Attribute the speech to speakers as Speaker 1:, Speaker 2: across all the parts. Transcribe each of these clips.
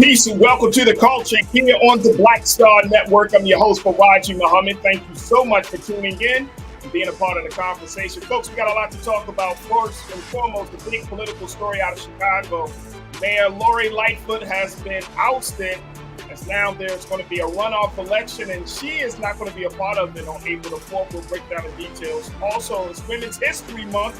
Speaker 1: Peace and welcome to the culture here on the Black Star Network. I'm your host, Farajii Muhammad. Thank you so much for tuning in and being a part of the conversation. Folks, we got a lot to talk about. First and foremost, the big political story out of Chicago. Mayor Lori Lightfoot has been ousted, as now there's going to be a runoff election, and she is not going to be a part of it on April the 4th. We'll break down the details. Also, it's Women's History Month.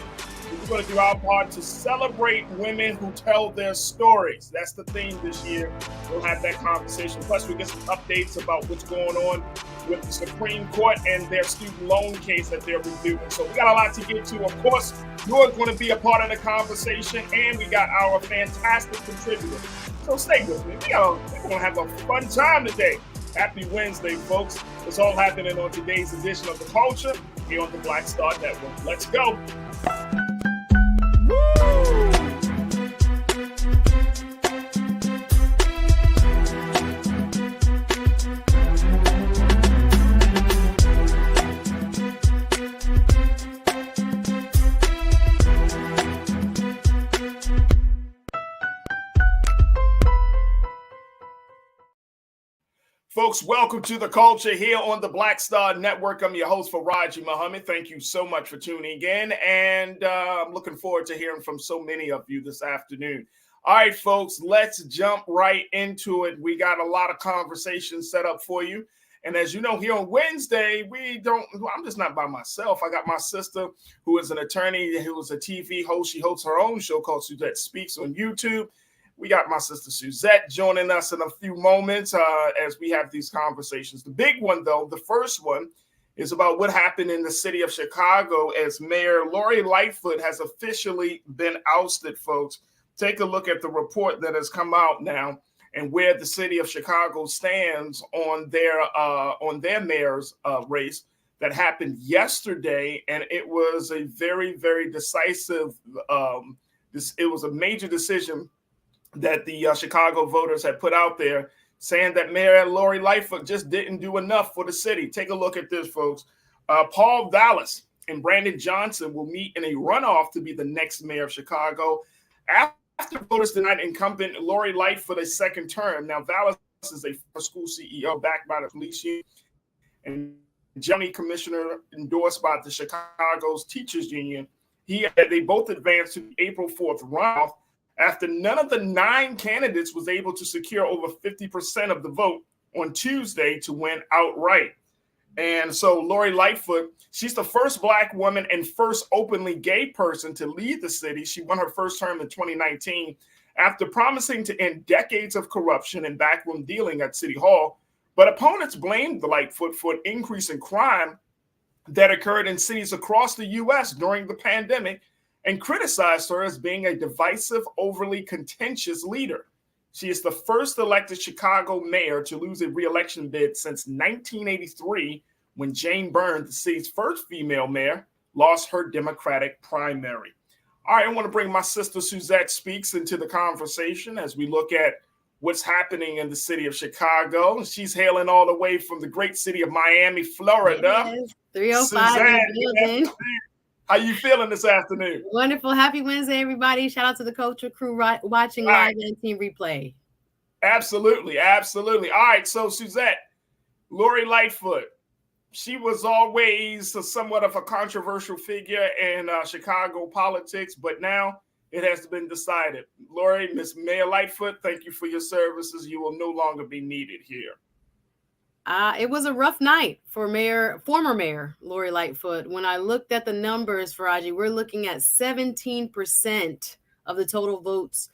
Speaker 1: We're going to do our part to celebrate women who tell their stories. That's the theme this year. We'll have that conversation. Plus, we get some updates about what's going on with the Supreme Court and their student loan case that they're reviewing. So we got a lot to get to. Of course, you're going to be a part of the conversation, and we got our fantastic contributors. So stay with me. We're going to have a fun time today. Happy Wednesday, folks. It's all happening on today's edition of The Culture here on the Black Star Network. Let's go. Folks, welcome to the culture here on the Black Star Network. I'm your host, Farajii Muhammad. Thank you so much for tuning in, and I'm looking forward to hearing from so many of you this afternoon. All right, folks, let's jump right into it. We got a lot of conversations set up for you, and as you know, here on Wednesday, I'm just not by myself. I got my sister, who is an attorney, who is a TV host. She hosts her own show called Suzette Speaks on YouTube. We got my sister Suzette joining us in a few moments as we have these conversations. The big one, though, the first one, is about what happened in the city of Chicago as Mayor Lori Lightfoot has officially been ousted, folks. Take a look at the report that has come out now and where the city of Chicago stands on their mayor's race that happened yesterday. And it was a very, very decisive, it was a major decision that the Chicago voters had put out there, saying that Mayor Lori Lightfoot just didn't do enough for the city. Take a look at this, folks. Paul Vallas and Brandon Johnson will meet in a runoff to be the next mayor of Chicago after voters denied incumbent Lori Lightfoot a second term. Now, Vallas is a school CEO backed by the police union and county commissioner endorsed by the Chicago's teachers union. They both advanced to the April 4th runoff after none of the 9 candidates was able to secure over 50% of the vote on Tuesday to win outright. And so Lori Lightfoot, she's the first Black woman and first openly gay person to lead the city. She won her first term in 2019 after promising to end decades of corruption and backroom dealing at City Hall. But opponents blamed the Lightfoot for an increase in crime that occurred in cities across the U.S. during the pandemic, and criticized her as being a divisive, overly contentious leader. She is the first elected Chicago mayor to lose a re-election bid since 1983, when Jane Byrne, the city's first female mayor, lost her Democratic primary. All right, I want to bring my sister Suzette Speaks into the conversation as we look at what's happening in the city of Chicago. She's hailing all the way from the great city of Miami, Florida.
Speaker 2: Yes, 305 in the
Speaker 1: How you feeling this afternoon?
Speaker 2: Wonderful. Happy Wednesday, everybody. Shout out to the Culture crew watching live and team replay.
Speaker 1: Absolutely. Absolutely. All right. So, Suzette, Lori Lightfoot, she was always somewhat of a controversial figure in Chicago politics, but now it has been decided. Lori, Miss Mayor Lightfoot, thank you for your services. You will no longer be needed here.
Speaker 2: It was a rough night for former Mayor Lori Lightfoot. When I looked at the numbers, Farajii, we're looking at 17% of the total votes.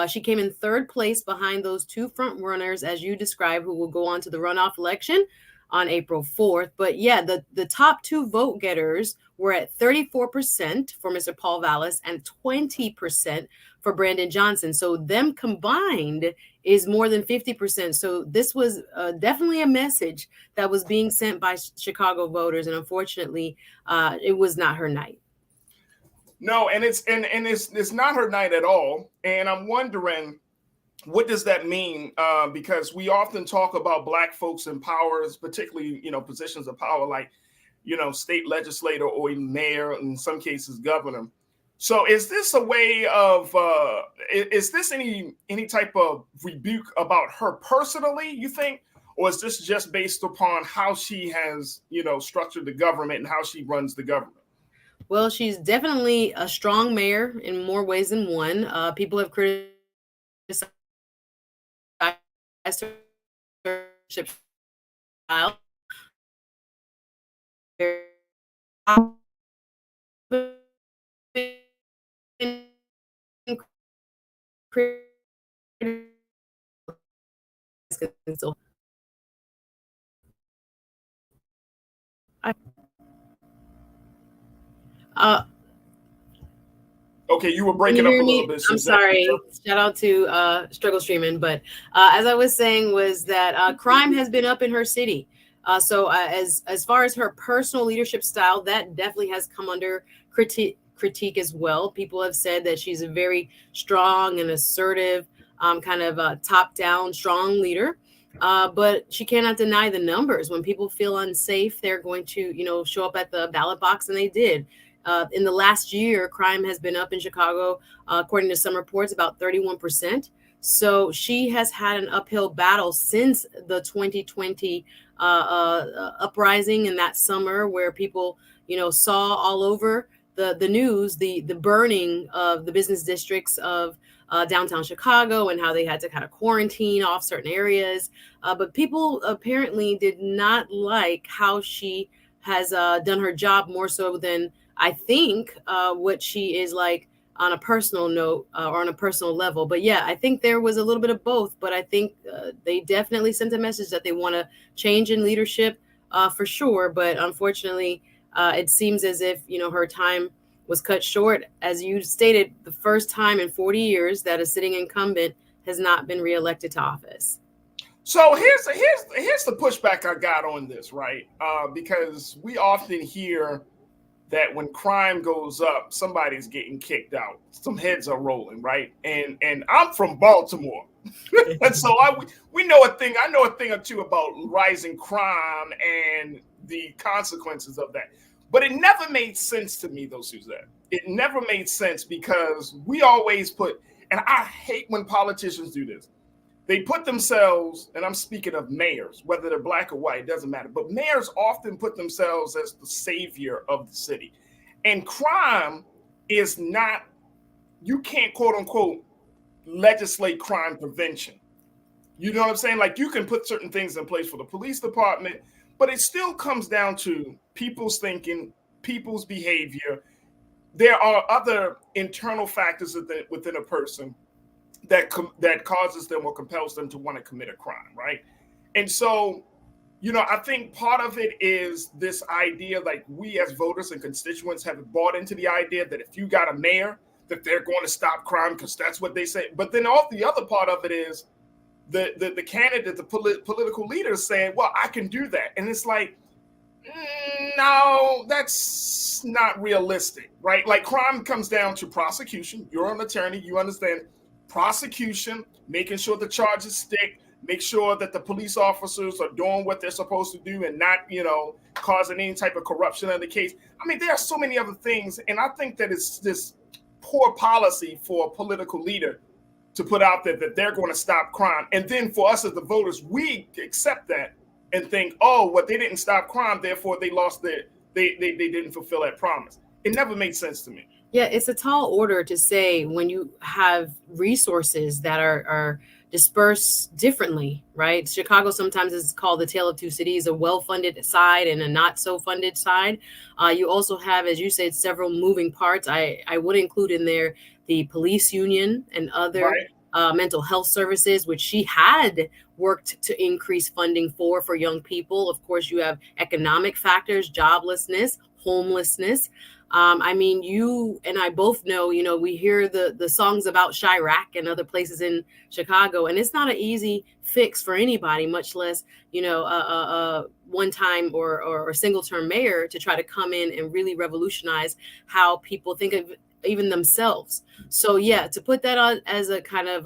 Speaker 2: She came in third place behind those 2 front runners, as you described, who will go on to the runoff election on April 4th. But yeah, the top 2 vote getters were at 34% for Mr. Paul Vallas and 20% for Brandon Johnson. So them combined is more than 50%. So this was definitely a message that was being sent by Chicago voters. And unfortunately, it was not her night.
Speaker 1: No, and it's not her night at all. And I'm wondering, what does that mean? Because we often talk about Black folks in power, particularly, positions of power like, state legislator or even mayor, in some cases governor. So is this a way of is this any type of rebuke about her personally, you think? Or is this just based upon how she has, structured the government and how she runs the government?
Speaker 2: Well, she's definitely a strong mayor in more ways than one. People have criticized her style. Uh,
Speaker 1: Okay, you were
Speaker 2: Can you
Speaker 1: breaking up a
Speaker 2: hear
Speaker 1: little
Speaker 2: me?
Speaker 1: bit.
Speaker 2: I'm
Speaker 1: So Zach,
Speaker 2: sorry. Shout out to Struggle Streaming. But as I was saying, was that crime has been up in her city. So as far as her personal leadership style, that definitely has come under critique as well. People have said that she's a very strong and assertive, kind of top down, strong leader. But she cannot deny the numbers. When people feel unsafe, they're going to, show up at the ballot box, and they did. In the last year, crime has been up in Chicago, according to some reports, about 31%. So she has had an uphill battle since the 2020 uprising in that summer, where people, saw all over the news the burning of the business districts of downtown Chicago and how they had to kind of quarantine off certain areas. But people apparently did not like how she has done her job more so than I think what she is like on a personal note or on a personal level. But yeah, I think there was a little bit of both. But I think they definitely sent a message that they want to change in leadership for sure. But unfortunately, it seems as if, her time was cut short. As you stated, the first time in 40 years that a sitting incumbent has not been reelected to office.
Speaker 1: So here's the pushback I got on this, right? Because we often hear that when crime goes up, somebody's getting kicked out. Some heads are rolling, right? And I'm from Baltimore, and so we know a thing. I know a thing or two about rising crime and the consequences of that. But it never made sense to me, though, Suzette. It never made sense because we always put, and I hate when politicians do this. They put themselves, and I'm speaking of mayors, whether they're black or white, it doesn't matter. But mayors often put themselves as the savior of the city. And crime is not, you can't quote unquote legislate crime prevention. You know what I'm saying? Like you can put certain things in place for the police department, but it still comes down to people's thinking, people's behavior. There are other internal factors within a person that causes them or compels them to want to commit a crime, right? And so, I think part of it is this idea, like we as voters and constituents have bought into the idea that if you got a mayor, that they're going to stop crime because that's what they say. But then all the other part of it is the candidate, the political leaders saying, well, I can do that. And it's like, no, that's not realistic, right? Like crime comes down to prosecution. You're an attorney, you understand prosecution, making sure the charges stick, make sure that the police officers are doing what they're supposed to do and not, causing any type of corruption in the case. I mean, there are so many other things. And I think that it's this poor policy for a political leader to put out there that they're going to stop crime. And then for us as the voters, we accept that and think, oh, well, they didn't stop crime, therefore they lost they didn't fulfill that promise. It never made sense to me.
Speaker 2: Yeah, it's a tall order to say when you have resources that are dispersed differently, right? Chicago sometimes is called the tale of two cities, a well-funded side and a not so funded side. You also have, as you said, several moving parts. I would include in there the police union and other mental health services, which she had worked to increase funding for young people. Of course, you have economic factors, joblessness, homelessness. I mean, you and I both know, we hear the songs about Chirac and other places in Chicago, and it's not an easy fix for anybody, much less, one time or single term mayor to try to come in and really revolutionize how people think of even themselves. So, yeah, to put that on as a kind of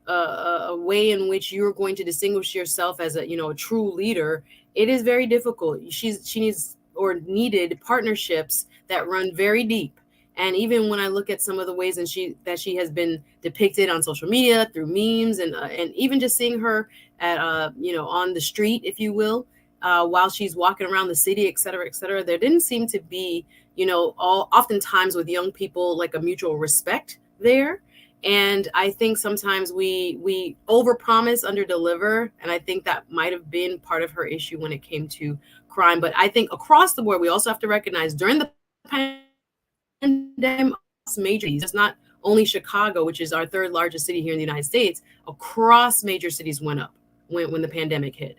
Speaker 2: a way in which you're going to distinguish yourself as a true leader, it is very difficult. She needs or needed partnerships that run very deep. And even when I look at some of the ways that she has been depicted on social media through memes and even just seeing her at on the street, if you will, while she's walking around the city, et cetera, there didn't seem to be, oftentimes with young people, like a mutual respect there. And I think sometimes we overpromise, underdeliver, and I think that might have been part of her issue when it came to crime. But I think across the board, we also have to recognize during the pandemic, major cities, it's not only Chicago, which is our third largest city here in the United States, across major cities went up when the pandemic hit.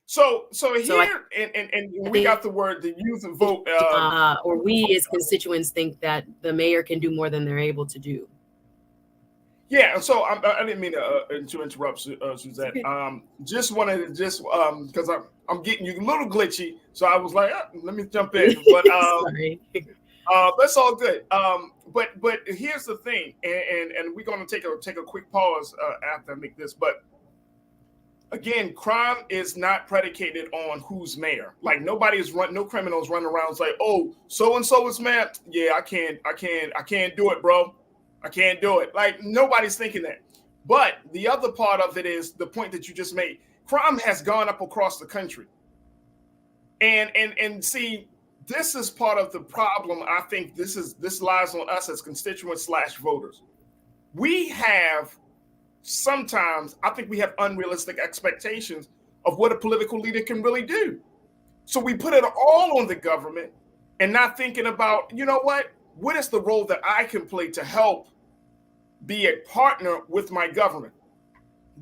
Speaker 1: So here, and we got the word, the youth vote.
Speaker 2: Or we as constituents think that the mayor can do more than they're able to do.
Speaker 1: Yeah, so I didn't mean to interrupt, Suzette. Just wanted to because I'm getting you a little glitchy, so I was like, let me jump in. But
Speaker 2: sorry.
Speaker 1: That's all good. But here's the thing, and we're going to take a quick pause after I make this. But again, crime is not predicated on who's mayor. Like no criminals running around like, oh, so and so is mayor. Yeah, I can't do it, bro. I can't do it. Like nobody's thinking that. But the other part of it is the point that you just made. Crime has gone up across the country. And see, this is part of the problem. I think this lies on us as constituents / voters. Sometimes I think we have unrealistic expectations of what a political leader can really do. So we put it all on the government and not thinking about, what is the role that I can play to help be a partner with my government?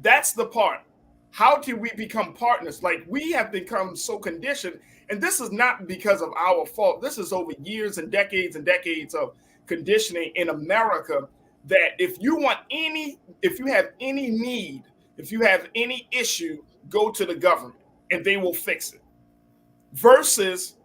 Speaker 1: That's the part. How do we become partners? Like we have become so conditioned, and this is not because of our fault. This is over years and decades of conditioning in America that if you have any need, if you have any issue, go to the government and they will fix it. Versus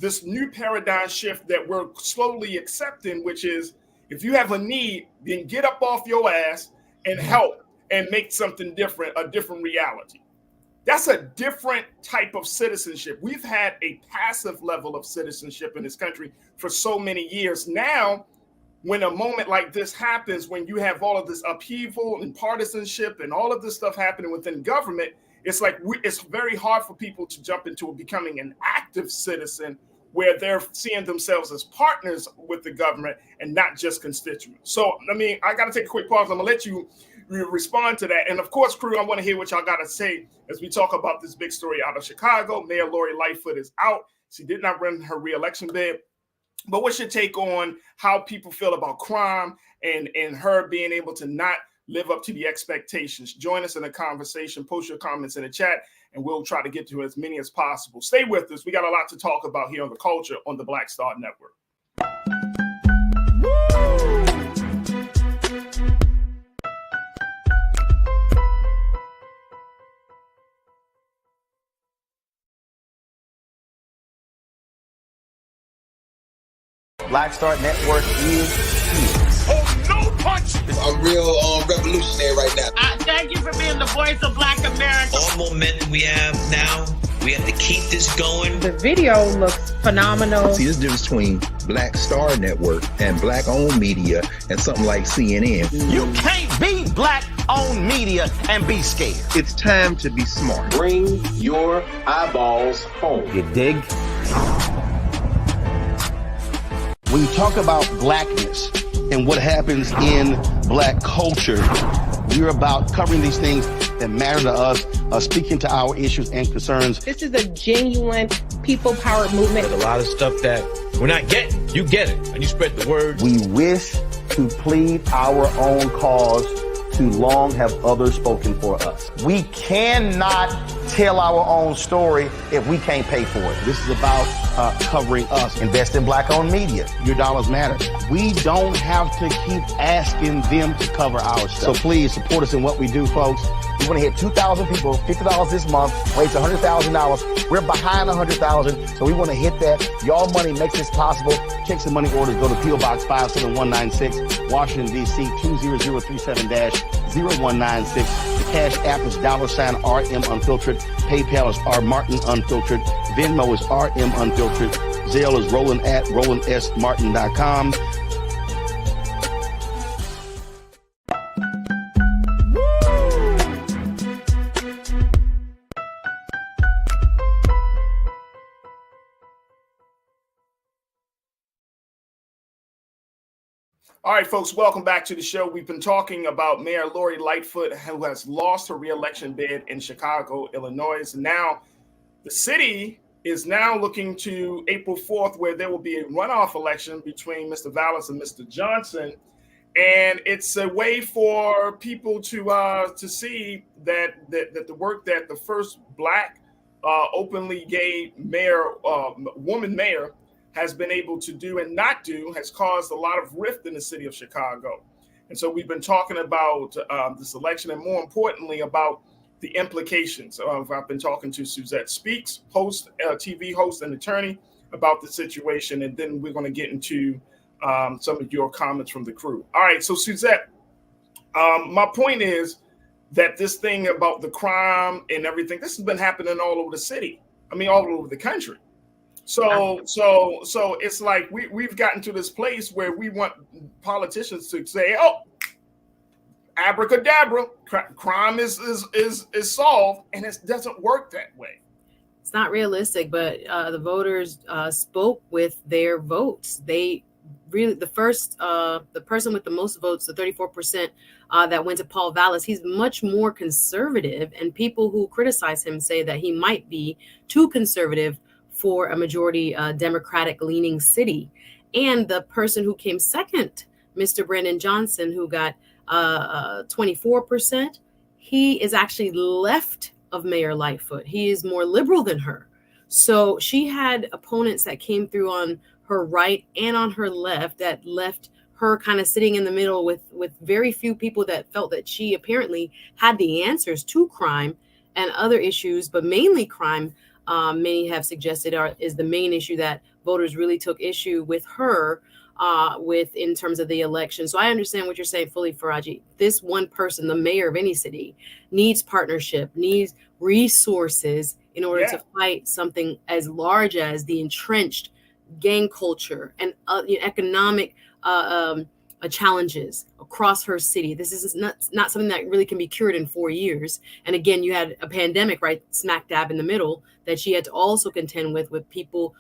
Speaker 1: this new paradigm shift that we're slowly accepting, which is if you have a need, then get up off your ass and help and make something different, a different reality. That's a different type of citizenship. We've had a passive level of citizenship in this country for so many years. Now, when a moment like this happens, when you have all of this upheaval and partisanship and all of this stuff happening within government, it's like it's very hard for people to jump into becoming an active citizen where they're seeing themselves as partners with the government and not just constituents. So, I got to take a quick pause. I'm going to let you respond to that. And of course, crew, I want to hear what y'all got to say as we talk about this big story out of Chicago. Mayor Lori Lightfoot is out. She did not run her re-election bid. But what's your take on how people feel about crime and her being able to not live up to the expectations? Join us in the conversation. Post your comments in the chat, and we'll try to get to as many as possible. Stay with us. We got a lot to talk about here on The Culture on the Black Star Network.
Speaker 3: Black Star Network is here.
Speaker 4: Oh, no punch!
Speaker 5: I'm real revolutionary right now.
Speaker 4: Thank you for being the voice of Black America.
Speaker 6: All momentum we have now, we have to keep this going.
Speaker 7: The video looks phenomenal.
Speaker 8: See, there's a difference between Black Star Network and black-owned media and something like CNN.
Speaker 3: You can't be black-owned media and be scared.
Speaker 8: It's time to be smart.
Speaker 5: Bring your eyeballs home.
Speaker 3: You dig? When you talk about blackness and what happens in black culture, we're about covering these things that matter to us, speaking to our issues and concerns.
Speaker 7: This is a genuine people-powered movement.
Speaker 6: There's a lot of stuff that we're not getting. You get it, and you spread the word.
Speaker 3: We wish to plead our own cause. Too long have others spoken for us. We cannot tell our own story if we can't pay for it. This is about covering us. Invest in black-owned media. Your dollars matter. We don't have to keep asking them to cover our stuff. So please support us in what we do, folks. We want to hit 2,000 people, $50 this month, raise $100,000. We're behind 100,000, so we want to hit that. Y'all money makes this possible. Checks and money orders go to P.O. Box 57196, Washington, D.C. 20037-0196. The Cash App is $RM Unfiltered. PayPal is R Martin Unfiltered. Venmo is RM Unfiltered. Zelle is roland@rolandsmartin.com.
Speaker 1: All right, folks, welcome back to the show. We've been talking about Mayor Lori Lightfoot, who has lost her reelection bid in Chicago, Illinois. Now, the city is now looking to April 4th, where there will be a runoff election between Mr. Vallis and Mr. Johnson. And it's a way for people to see that the work that the first Black openly gay mayor, woman mayor, has been able to do and not do has caused a lot of rift in the city of Chicago. And so we've been talking about this election and more importantly about the implications of, I've been talking to Suzette Speaks, host, TV host and attorney about the situation. And then we're going to get into some of your comments from the crew. All right, so Suzette, my point is that this thing about the crime and everything, this has been happening all over the city. I mean, all over the country. So it's like we've gotten to this place where we want politicians to say, "Oh, abracadabra, crime is solved," and it doesn't work that way.
Speaker 2: It's not realistic, but the voters spoke with their votes. They really, the person with the most votes, the 34% that went to Paul Vallis, he's much more conservative, and people who criticize him say that he might be too conservative for a majority Democratic-leaning city. And the person who came second, Mr. Brandon Johnson, who got 24%, he is actually left of Mayor Lightfoot. He is more liberal than her. So she had opponents that came through on her right and on her left that left her kind of sitting in the middle with very few people that felt that she apparently had the answers to crime and other issues, but mainly crime. Many have suggested is the main issue that voters really took issue with her with in terms of the election. So I understand what you're saying fully, Farajii. This one person, the mayor of any city, needs partnership, needs resources in order to fight something as large as the entrenched gang culture and economic challenges across her city. This is not something that really can be cured in 4 years. And again, you had a pandemic right smack dab in the middle that she had to also contend with people,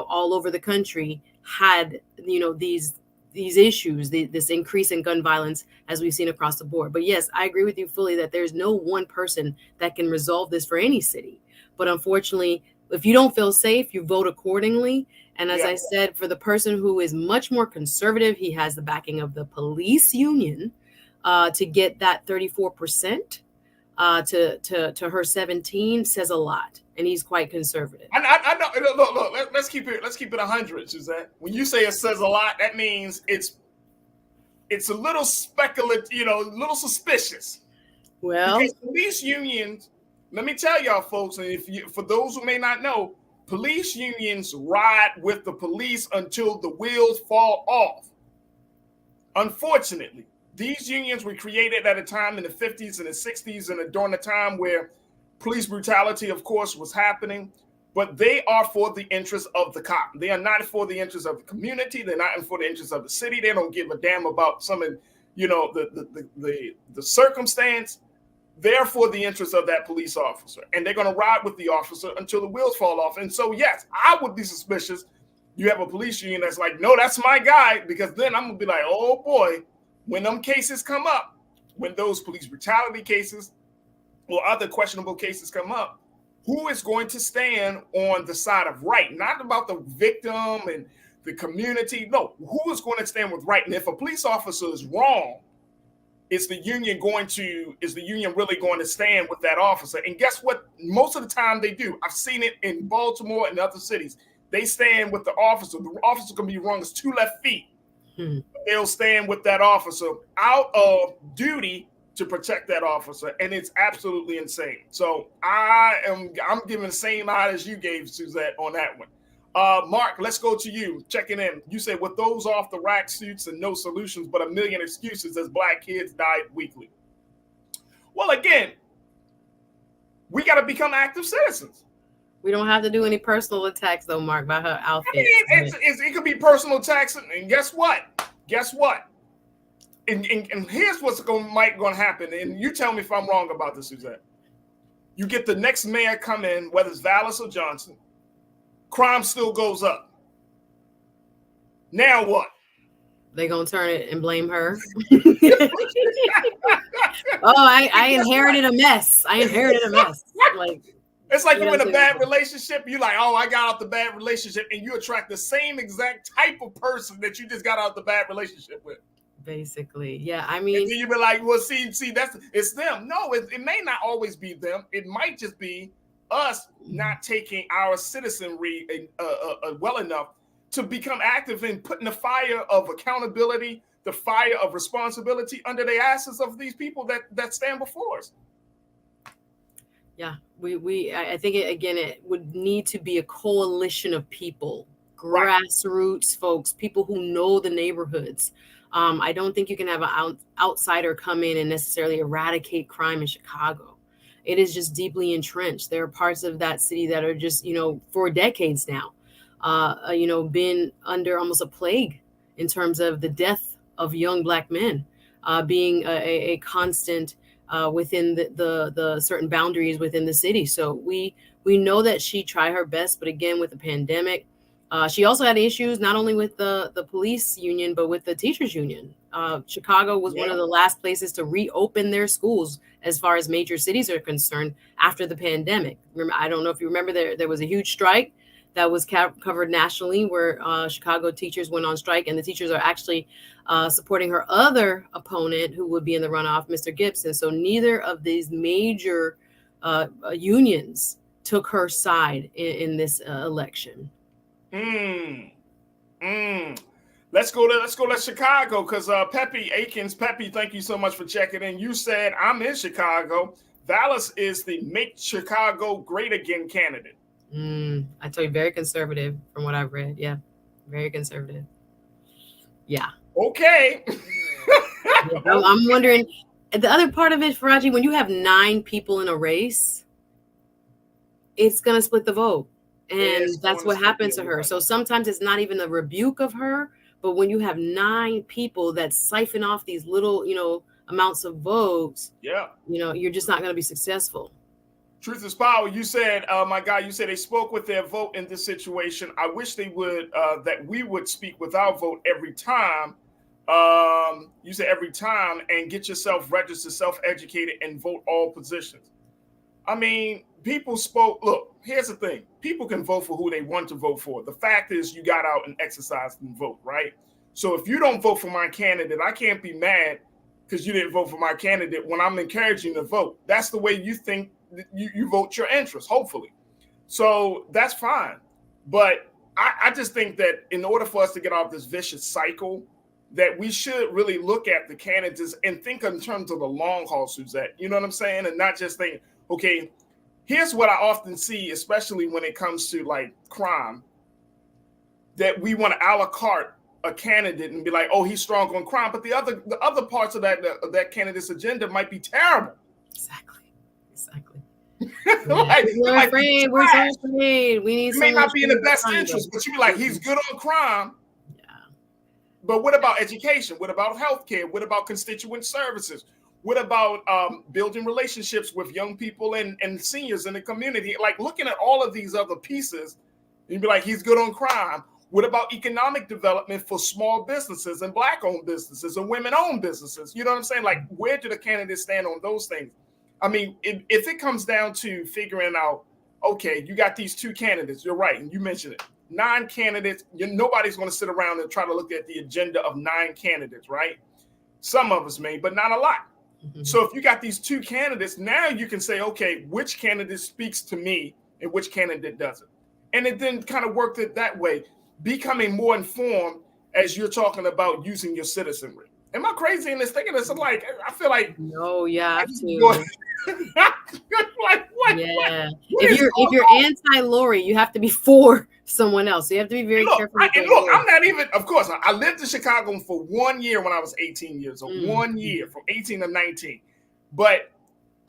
Speaker 2: all over the country had, these issues, this increase in gun violence as we've seen across the board. But yes, I agree with you fully that there's no one person that can resolve this for any city. But unfortunately, if you don't feel safe, you vote accordingly. And as I said, for the person who is much more conservative, he has the backing of the police union to get that 34% to her 17 says a lot. And he's quite conservative.
Speaker 1: I know. Look, let's keep it 100, Suzette. When you say it says a lot, that means it's a little speculative, a little suspicious.
Speaker 2: Well,
Speaker 1: because police unions, let me tell y'all folks, and for those who may not know, police unions ride with the police until the wheels fall off. Unfortunately, these unions were created at a time in the 50s and the 60s and during the time where police brutality, of course, was happening. But they are for the interest of the cop. They are not for the interest of the community. They're not for the interest of the city. They don't give a damn about some of, the circumstance. They're for the interest of that police officer, and they're going to ride with the officer until the wheels fall off. And so, yes, I would be suspicious. You have a police union that's like, no, that's my guy, because then I'm going to be like, oh, boy, when them cases come up, when those police brutality cases or other questionable cases come up, who is going to stand on the side of right? Not about the victim and the community. No, who is going to stand with right? And if a police officer is wrong, is the union really going to stand with that officer? And guess what? Most of the time they do. I've seen it in Baltimore and other cities. They stand with the officer. The officer can be wrong as 2 left feet. They'll stand with that officer out of duty to protect that officer. And it's absolutely insane. So I'm giving the same eye as you gave, Suzette, on that one. Mark, let's go to you. Checking in. You said, with those off the rack suits and no solutions, but a million excuses as Black kids died weekly. Well, again, we got to become active citizens.
Speaker 2: We don't have to do any personal attacks though, Mark, by her outfit.
Speaker 1: I mean, it could be personal attacks, and guess what? And here's what's might going to happen. And you tell me if I'm wrong about this, Suzette. You get the next mayor come in, whether it's Vallis or Johnson, crime still goes up. Now what?
Speaker 2: They gonna turn it and blame her. I inherited a mess. Like,
Speaker 1: it's like you're in a bad relationship. You're like, oh, I got out the bad relationship, and you attract the same exact type of person that you just got out the bad relationship with.
Speaker 2: Basically, yeah. I mean,
Speaker 1: and then you be like, well, see, it's them. No, it may not always be them. It might just be us not taking our citizenry well enough to become active in putting the fire of accountability, the fire of responsibility under the asses of these people that stand before us.
Speaker 2: Yeah, I think it would need to be a coalition of people, grassroots folks, people who know the neighborhoods. I don't think you can have an outsider come in and necessarily eradicate crime in Chicago. It is just deeply entrenched. There are parts of that city that are just, for decades now, been under almost a plague in terms of the death of young Black men being a constant within the certain boundaries within the city. So we know that she tried her best, but again, with the pandemic, she also had issues not only with the police union, but with the teachers union. Chicago was one of the last places to reopen their schools as far as major cities are concerned after the pandemic. I don't know if you remember, there was a huge strike that was covered nationally where Chicago teachers went on strike, and the teachers are actually supporting her other opponent who would be in the runoff, Mr. Gibson. So neither of these major unions took her side in this election.
Speaker 1: Let's go to Chicago, because Pepe Akins, thank you so much for checking in. You said, I'm in Chicago. Vallis is the Make Chicago Great Again candidate.
Speaker 2: I tell you, very conservative from what I've read. Yeah, very conservative. Yeah.
Speaker 1: Okay.
Speaker 2: I'm wondering, the other part of it, Farajii, when you have 9 people in a race, it's going to split the vote. And that's what happens to her. So sometimes it's not even a rebuke of her, but when you have 9 people that siphon off these little, amounts of votes, you're just not going to be successful.
Speaker 1: Truth is power. You said, my God, you said they spoke with their vote in this situation. I wish they would, that we would speak with our vote every time. You said every time, and get yourself registered, self-educated, and vote all positions. I mean, people spoke. Look, here's the thing. People can vote for who they want to vote for. The fact is you got out and exercised and vote, right? So if you don't vote for my candidate, I can't be mad because you didn't vote for my candidate when I'm encouraging you to vote. That's the way you think you vote your interest, hopefully. So that's fine. But I just think that in order for us to get off this vicious cycle, that we should really look at the candidates and think in terms of the long haul, Suzette. You know what I'm saying? And not just think, okay, here's what I often see, especially when it comes to like crime, that we want to a la carte a candidate and be like, oh, he's strong on crime. But the other parts of that candidate's agenda might be terrible.
Speaker 2: Exactly.
Speaker 1: We're
Speaker 2: afraid. We're so afraid. We need.
Speaker 1: It may not be in the best interest, but you be like, he's good on crime.
Speaker 2: Yeah.
Speaker 1: But what about education? What about healthcare? What about constituent services? What about building relationships with young people and seniors in the community? Like looking at all of these other pieces, you'd be like, he's good on crime. What about economic development for small businesses and Black-owned businesses and women-owned businesses? You know what I'm saying? Like, where do the candidates stand on those things? I mean, if it comes down to figuring out, okay, you got these 2 candidates, you're right, and you mentioned it, 9 candidates, nobody's going to sit around and try to look at the agenda of 9 candidates, right? Some of us may, but not a lot. Mm-hmm. So if you got these 2 candidates, now you can say, okay, which candidate speaks to me and which candidate doesn't? And it then kind of worked it that way, becoming more informed as you're talking about using your citizenry. Am I crazy in this thinking this? I'm like, I feel like
Speaker 2: no, yeah, I have to.
Speaker 1: Like what?
Speaker 2: Yeah. If you're anti-Lori, you have to be for someone else. So you have to be very careful.
Speaker 1: I'm not even. Of course, I lived in Chicago for 1 year when I was 18 years old. 1 year, from 18 to 19. But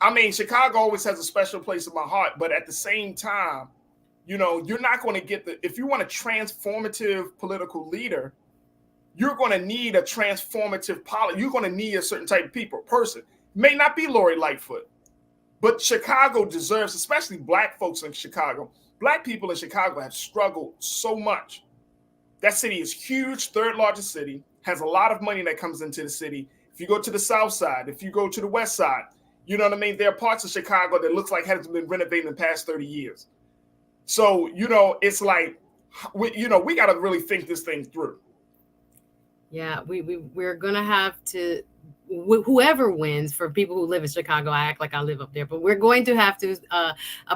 Speaker 1: I mean, Chicago always has a special place in my heart. But at the same time, You know, you're not going to get if you want a transformative political leader, you're going to need a transformative policy. You're going to need a certain type of person. May not be Lori Lightfoot, but Chicago deserves, especially black folks in Chicago. Black people in Chicago have struggled so much. That city is huge, third largest city, has a lot of money that comes into the city. If you go to the south side, if you go to the west side, you know what I mean? There are parts of Chicago that looks like hasn't been renovated in the past 30 years. So, you know, it's like, we got to really think this thing through.
Speaker 2: Yeah, we're going to have to, whoever wins, for people who live in Chicago, I act like I live up there, but we're going to have to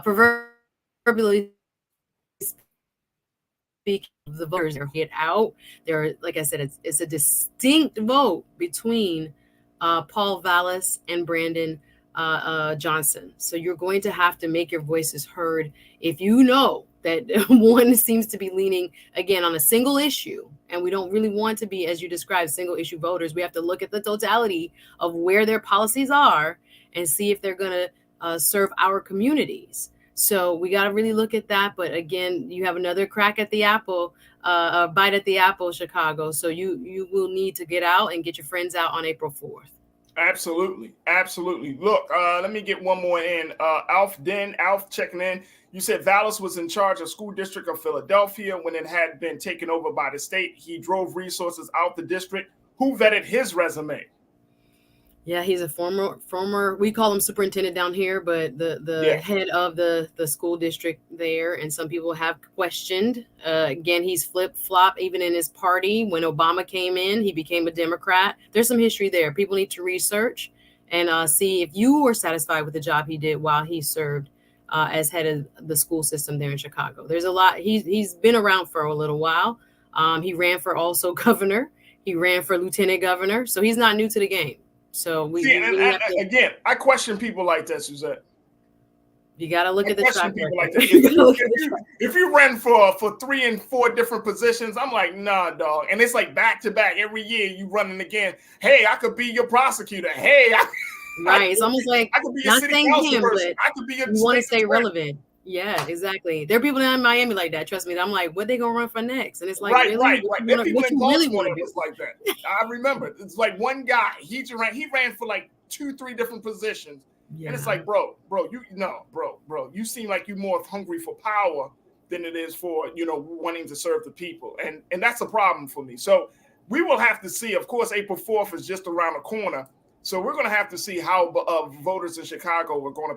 Speaker 2: proverbially speak of the voters get out. There, like I said, it's a distinct vote between Paul Vallis and Brandon Johnson. So you're going to have to make your voices heard. If you know that one seems to be leaning again on a single issue, and we don't really want to be, as you described, single issue voters, we have to look at the totality of where their policies are and see if they're going to serve our communities. So we got to really look at that. But again, you have another crack at the apple, a bite at the apple, Chicago. So you will need to get out and get your friends out on April 4th.
Speaker 1: Absolutely. Absolutely. Look, let me get one more in. Alf checking in. You said Vallis was in charge of school district of Philadelphia when it had been taken over by the state. He drove resources out the district. Who vetted his resume?
Speaker 2: Yeah, he's a former, we call him superintendent down here, but the head of the school district there. And some people have questioned. Again, he's flip-flop even in his party. When Obama came in, he became a Democrat. There's some history there. People need to research and see if you were satisfied with the job he did while he served as head of the school system there in Chicago. There's a lot. He's been around for a little while. He ran for also governor. He ran for lieutenant governor. So he's not new to the game. So
Speaker 1: again, I question people like that, Suzette.
Speaker 2: You got to look at the track record.
Speaker 1: Like that. If you ran for 3 and 4 different positions, I'm like, nah, dog. And it's like back to back every year you running again. Hey, I could be your prosecutor. Hey,
Speaker 2: right. It's almost like
Speaker 1: I could be
Speaker 2: not
Speaker 1: a
Speaker 2: saying him,
Speaker 1: person.
Speaker 2: but
Speaker 1: I could be
Speaker 2: you want to stay relevant. Yeah, exactly. There are people in Miami like that. Trust me. I'm like, what they gonna run for next? And it's like,
Speaker 1: right.
Speaker 2: What you really want to do?
Speaker 1: Like that. I remember. It's like one guy. He ran for like 2-3 different positions, and it's like, bro, you seem like you're more hungry for power than it is for wanting to serve the people, and that's a problem for me. So we will have to see. Of course, April 4th is just around the corner, so we're going to have to see how voters in Chicago are going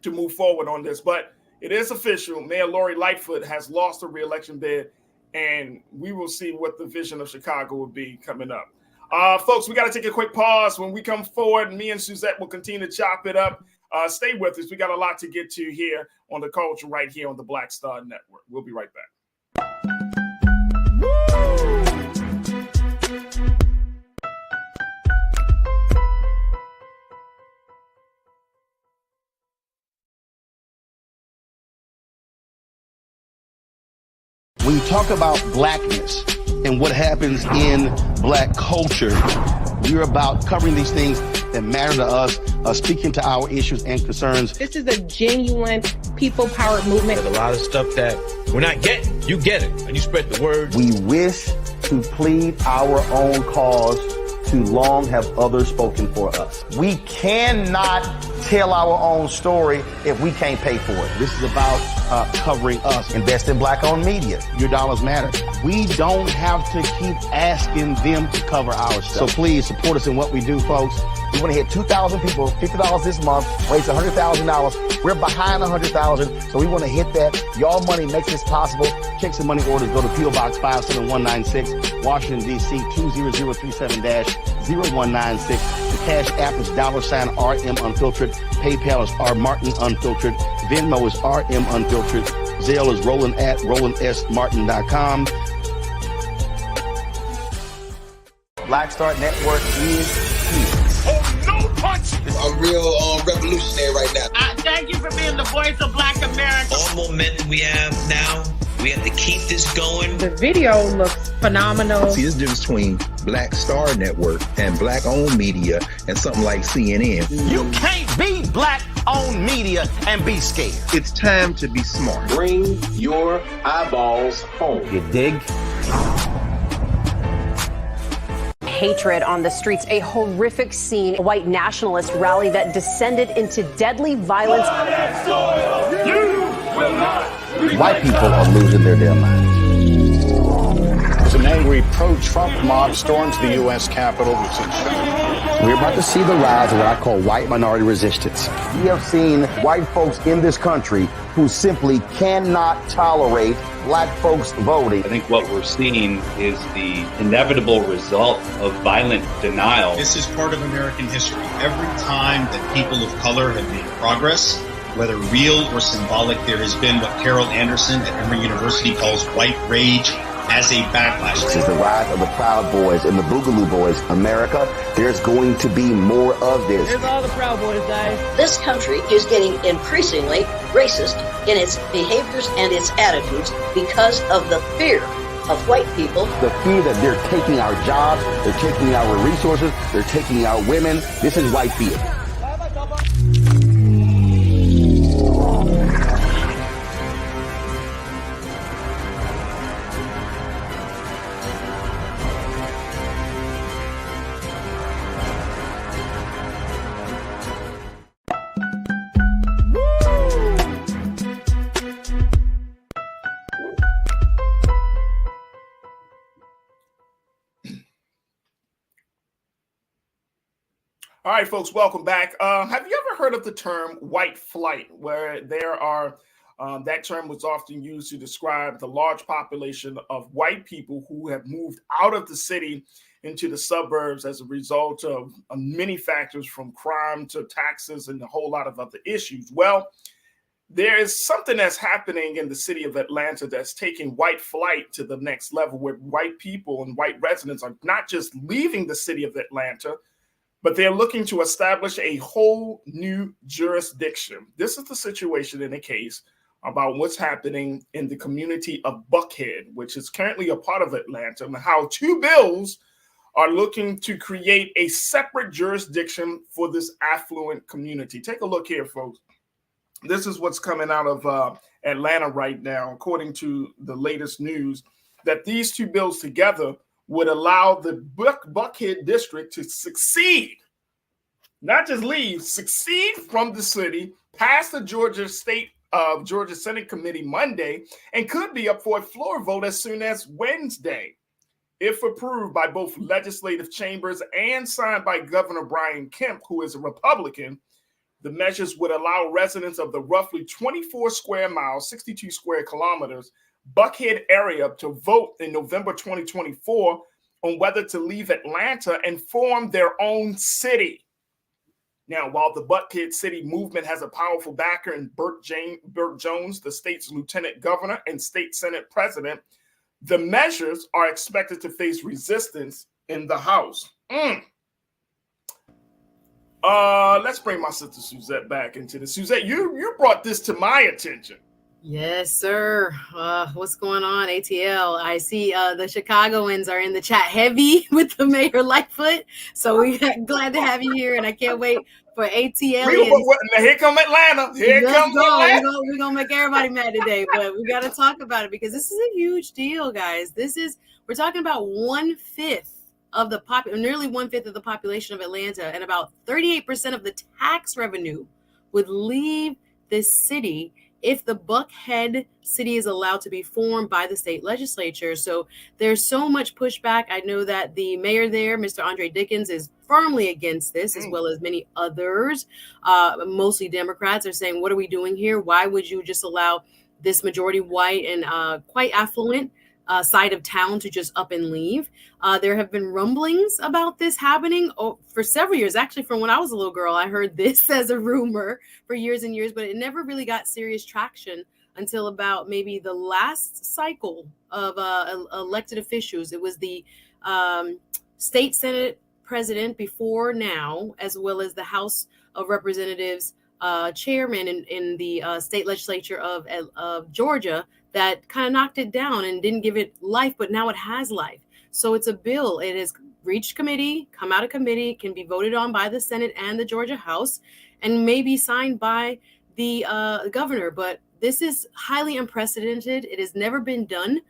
Speaker 1: to move forward on this. But it is official. Mayor Lori Lightfoot has lost her re-election bid, and we will see what the vision of Chicago will be coming up. Folks, we got to take a quick pause. When we come forward, me and Suzette will continue to chop it up. Stay with us. We got a lot to get to here on the culture right here on the Black Star Network. We'll be right back.
Speaker 3: When you talk about blackness and what happens in black culture, we're about covering these things that matter to us, speaking to our issues and concerns.
Speaker 7: This is a genuine people powered movement.
Speaker 6: There's a lot of stuff that we're not getting. You get it, and you spread the word.
Speaker 3: We wish to plead our own cause. Too long have others spoken for us. We cannot tell our own story if we can't pay for it. This is about covering us. Invest in black-owned media. Your dollars matter. We don't have to keep asking them to cover our stuff. So please support us in what we do, folks. We want to hit 2,000 people, $50 this month, raise $100,000. We're behind 100,000, so we want to hit that. Your money makes this possible. Checks and money orders go to P.O. Box 57196, Washington, D.C. 20037-0196. The Cash App is $RM Unfiltered. PayPal is R Martin Unfiltered. Venmo is RM Unfiltered. Zelle is Roland@RolandSMartin.com. Black Star Network is here.
Speaker 4: Oh, no punch!
Speaker 5: I'm real revolutionary right now.
Speaker 4: Thank you for being the voice of Black America.
Speaker 6: All momentum we have now
Speaker 9: We have to keep this going.
Speaker 7: The video looks phenomenal.
Speaker 8: See, there's a difference between Black Star Network and black-owned media and something like CNN.
Speaker 3: You can't be black-owned media and be scared.
Speaker 8: It's time to be smart.
Speaker 5: Bring your eyeballs home.
Speaker 3: You dig?
Speaker 10: Hatred on the streets, a horrific scene, a white nationalist rally that descended into deadly violence.
Speaker 3: White people are losing their damn minds.
Speaker 11: An angry pro-Trump mob storms the U.S. Capitol.
Speaker 3: We're about to see the rise of what I call white minority resistance. We have seen white folks in this country who simply cannot tolerate black folks voting.
Speaker 12: I think what we're seeing is the inevitable result of violent denial.
Speaker 13: This is part of American history. Every time that people of color have made progress, whether real or symbolic, there has been what Carol Anderson at Emory University calls white rage as a backlash.
Speaker 3: This is the rise of the Proud Boys and the Boogaloo Boys. America, there's going to be more of this.
Speaker 14: Here's all the Proud Boys, guys.
Speaker 15: This country is getting increasingly racist in its behaviors and its attitudes because of the fear of white people.
Speaker 3: The fear that they're taking our jobs, they're taking our resources, they're taking our women. This is white fear.
Speaker 1: All right, folks, welcome back. Have you ever heard of the term white flight, where there are that term was often used to describe the large population of white people who have moved out of the city into the suburbs as a result of many factors, from crime to taxes and a whole lot of other issues? Well, there is something that's happening in the city of Atlanta that's taking white flight to the next level, where white people and white residents are not just leaving the city of Atlanta, but they're looking to establish a whole new jurisdiction. This is the situation in the case about what's happening in the community of Buckhead, which is currently a part of Atlanta, and how two bills are looking to create a separate jurisdiction for this affluent community. Take a look here, folks. This is what's coming out of Atlanta right now, according to the latest news, that these two bills together would allow the Buckhead district to succeed, not just leave, succeed from the city, pass the Georgia Senate Committee Monday, and could be up for a floor vote as soon as Wednesday. If approved by both legislative chambers and signed by Governor Brian Kemp, who is a Republican, the measures would allow residents of the roughly 24 square miles, 62 square kilometers, Buckhead area to vote in November 2024 on whether to leave Atlanta and form their own city. Now, while the Buckhead City movement has a powerful backer in Burt Jones, the state's lieutenant governor and state senate president, the measures are expected to face resistance in the House. Let's bring my sister Suzette back into this. Suzette, you brought this to my attention.
Speaker 2: Yes, sir. What's going on, ATL? I see the Chicagoans are in the chat heavy with the Mayor Lightfoot. So we're glad to have you here, and I can't wait for ATL.
Speaker 1: Here come Atlanta. Here comes Atlanta.
Speaker 2: We're going to make everybody mad today, but we got to talk about it because this is a huge deal, guys. We're talking about nearly 1/5 of the population of Atlanta, and about 38% of the tax revenue would leave this city if the Buckhead city is allowed to be formed by the state legislature. So there's so much pushback. I know that the mayor there, Mr. Andre Dickens, is firmly against this, as well as many others, mostly Democrats, are saying, what are we doing here? Why would you just allow this majority white and quite affluent side of town to just up and leave? There have been rumblings about this happening for several years. Actually, from when I was a little girl, I heard this as a rumor for years and years, but it never really got serious traction until about maybe the last cycle of elected officials. It was the state Senate president before now, as well as the House of Representatives chairman in the state legislature of Georgia, that kind of knocked it down and didn't give it life, but now it has life. So it's a bill. It has reached committee, come out of committee, can be voted on by the Senate and the Georgia House, and may be signed by the governor. But this is highly unprecedented. It has never been done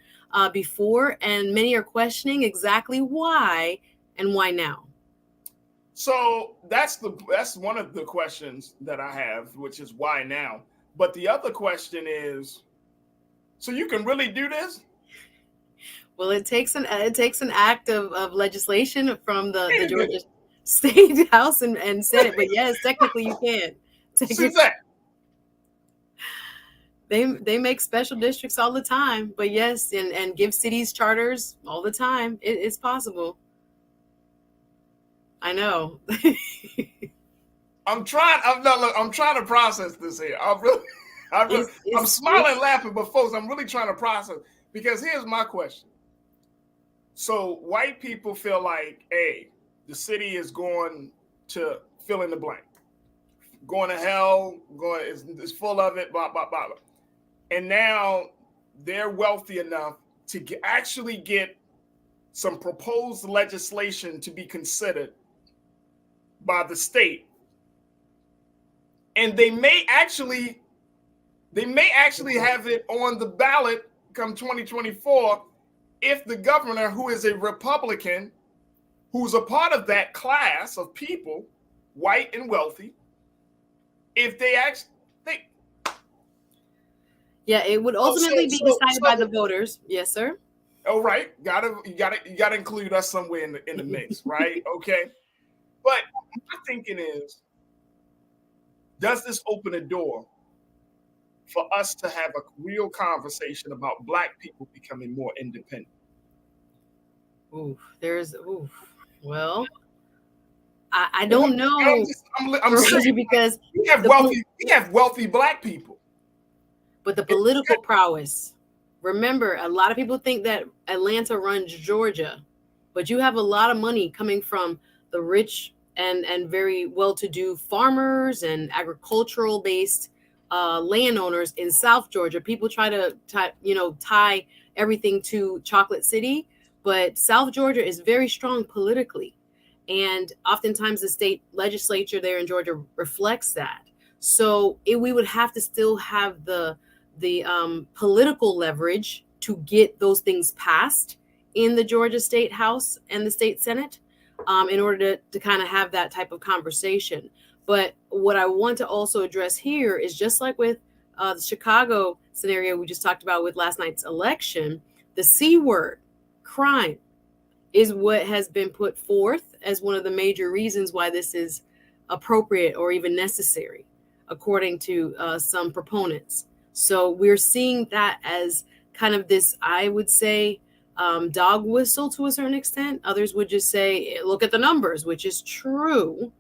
Speaker 2: before, and many are questioning exactly why and why now.
Speaker 1: So that's one of the questions that I have, which is why now. But the other question is, so you can really do this?
Speaker 2: Well, it takes an act of legislation from the Georgia State House and Senate. But yes, technically you can. They make special districts all the time. But yes, and give cities charters all the time. It's possible. I know.
Speaker 1: I'm trying to process this here. I'm smiling, laughing, but folks, I'm really trying to process, because here's my question. So white people feel like, hey, the city is going to fill in the blank, going to hell, it's full of it, blah, blah, blah, blah. And now they're wealthy enough to actually get some proposed legislation to be considered by the state. And they may actually have it on the ballot come 2024 if the governor, who is a Republican, who's a part of that class of people, white and wealthy, if they actually
Speaker 2: yeah, it would ultimately be decided by the voters. Yes, sir.
Speaker 1: Oh, right. You gotta include us somewhere in the mix, right? Okay. But my thinking is, does this open a door for us to have a real conversation about Black people becoming more independent?
Speaker 2: Well, I don't know.
Speaker 1: I'm saying, because we have wealthy Black people.
Speaker 2: But the political prowess. Remember, a lot of people think that Atlanta runs Georgia, but you have a lot of money coming from the rich and very well-to-do farmers and agricultural-based landowners in South Georgia. People try to tie everything to Chocolate City, but South Georgia is very strong politically, and oftentimes the state legislature there in Georgia reflects that. So we would have to still have the political leverage to get those things passed in the Georgia State House and the State Senate in order to kind of have that type of conversation. But what I want to also address here is, just like with the Chicago scenario we just talked about with last night's election, the C word, crime, is what has been put forth as one of the major reasons why this is appropriate or even necessary, according to some proponents. So we're seeing that as kind of this, I would say, dog whistle to a certain extent. Others would just say, look at the numbers, which is true.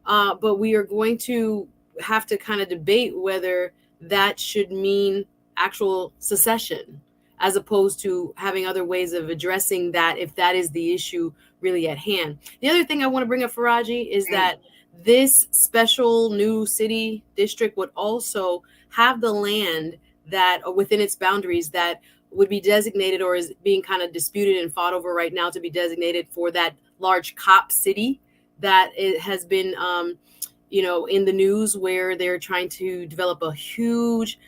Speaker 2: But we are going to have to kind of debate whether that should mean actual secession, as opposed to having other ways of addressing that, if that is the issue really at hand. The other thing I want to bring up, Farajii, is that this special new city district would also have the land that within its boundaries that would be designated, or is being kind of disputed and fought over right now, to be designated for that large cop city that it has been, in the news, where they're trying to develop a huge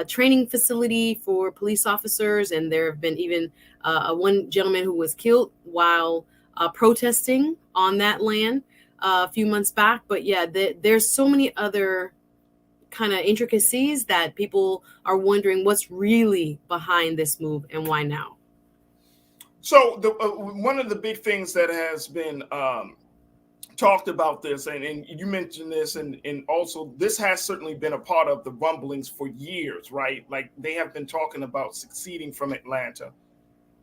Speaker 2: training facility for police officers. And there have been even one gentleman who was killed while protesting on that land a few months back. But yeah, there's so many other kind of intricacies that people are wondering what's really behind this move and why now.
Speaker 1: So one of the big things that has been talked about this, and you mentioned this, and also this has certainly been a part of the rumblings for years, right? Like, they have been talking about seceding from Atlanta.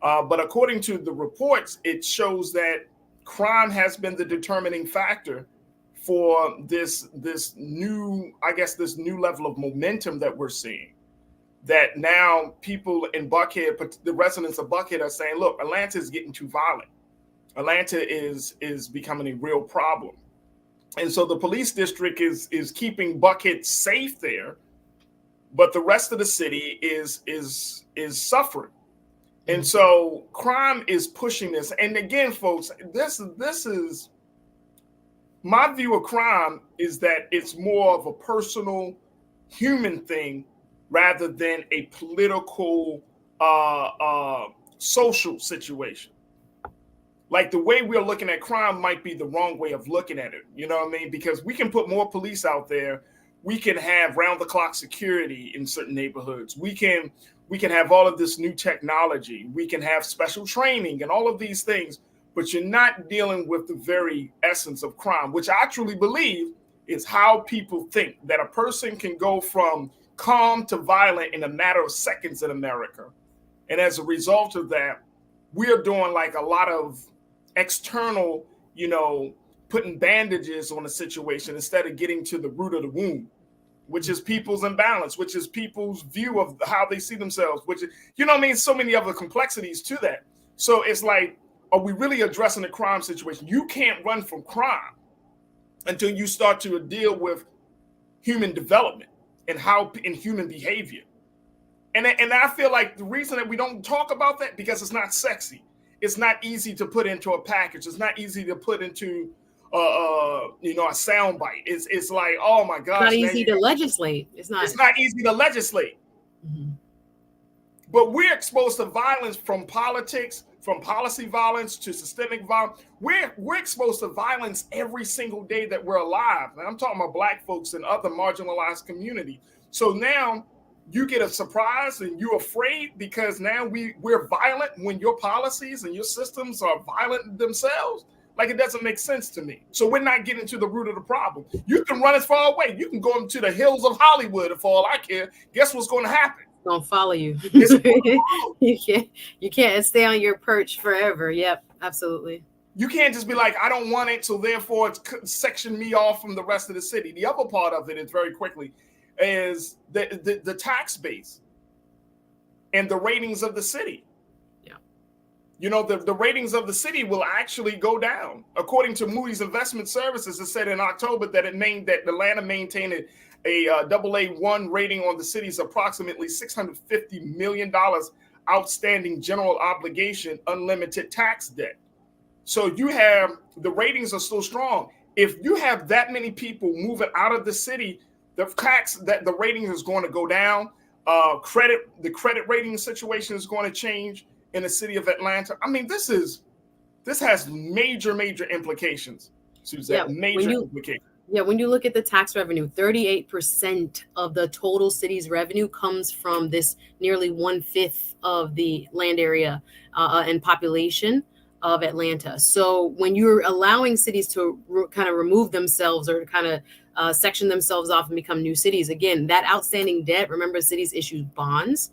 Speaker 1: But according to the reports, it shows that crime has been the determining factor for this new level of momentum that we're seeing. That now people in Buckhead, the residents of Buckhead, are saying, look, Atlanta is getting too violent. Atlanta is becoming a real problem. And so the police district is keeping Buckhead safe there, but the rest of the city is suffering. And so crime is pushing this. And again, folks, this is my view of crime, is that it's more of a personal human thing rather than a political social situation. Like the way we're looking at crime might be the wrong way of looking at it. You know what I mean? Because we can put more police out there. We can have round the clock security in certain neighborhoods. We can have all of this new technology. We can have special training and all of these things, but you're not dealing with the very essence of crime, which I truly believe is how people think that a person can go from calm to violent in a matter of seconds in America. And as a result of that, we're doing like a lot of external, putting bandages on a situation instead of getting to the root of the wound, which is people's imbalance, which is people's view of how they see themselves, which is, so many other complexities to that. So it's like, are we really addressing the crime situation? You can't run from crime until you start to deal with human development and human behavior. And I feel like the reason that we don't talk about that, because it's not sexy. It's not easy to put into a package. It's not easy to put into a soundbite. It's like, oh my gosh.
Speaker 2: It's not easy to legislate. It's not
Speaker 1: easy to legislate. Mm-hmm. But we're exposed to violence from politics, from policy violence to systemic violence. We're exposed to violence every single day that we're alive. And I'm talking about Black folks and other marginalized community. So now you get a surprise and you're afraid because now we're violent when your policies and your systems are violent themselves. Like, it doesn't make sense to me. So we're not getting to the root of the problem. You can run as far away. You can go into the hills of Hollywood, and for all I care, guess what's going to happen?
Speaker 2: It's going to follow you. You can't stay on your perch forever. Yep, absolutely.
Speaker 1: You can't just be like, I don't want it, so therefore it's section me off from the rest of the city. The other part of it is, very quickly, is the tax base and the ratings of the city. Yeah. The ratings of the city will actually go down. According to Moody's Investment Services, it said in October that Atlanta maintained a AA1 rating on the city's approximately $650 million outstanding general obligation unlimited tax debt. So you have, the ratings are still strong. If you have that many people moving out of the city, the rating is going to go down. The credit rating situation is going to change in the city of Atlanta. I mean, this has major implications, Suzette.
Speaker 2: Yeah,
Speaker 1: major implications.
Speaker 2: Yeah, when you look at the tax revenue, 38% of the total city's revenue comes from this nearly 1/5 of the land area and population of Atlanta. So when you're allowing cities to kind of remove themselves or kind of section themselves off and become new cities, again, that outstanding debt, remember, cities issue bonds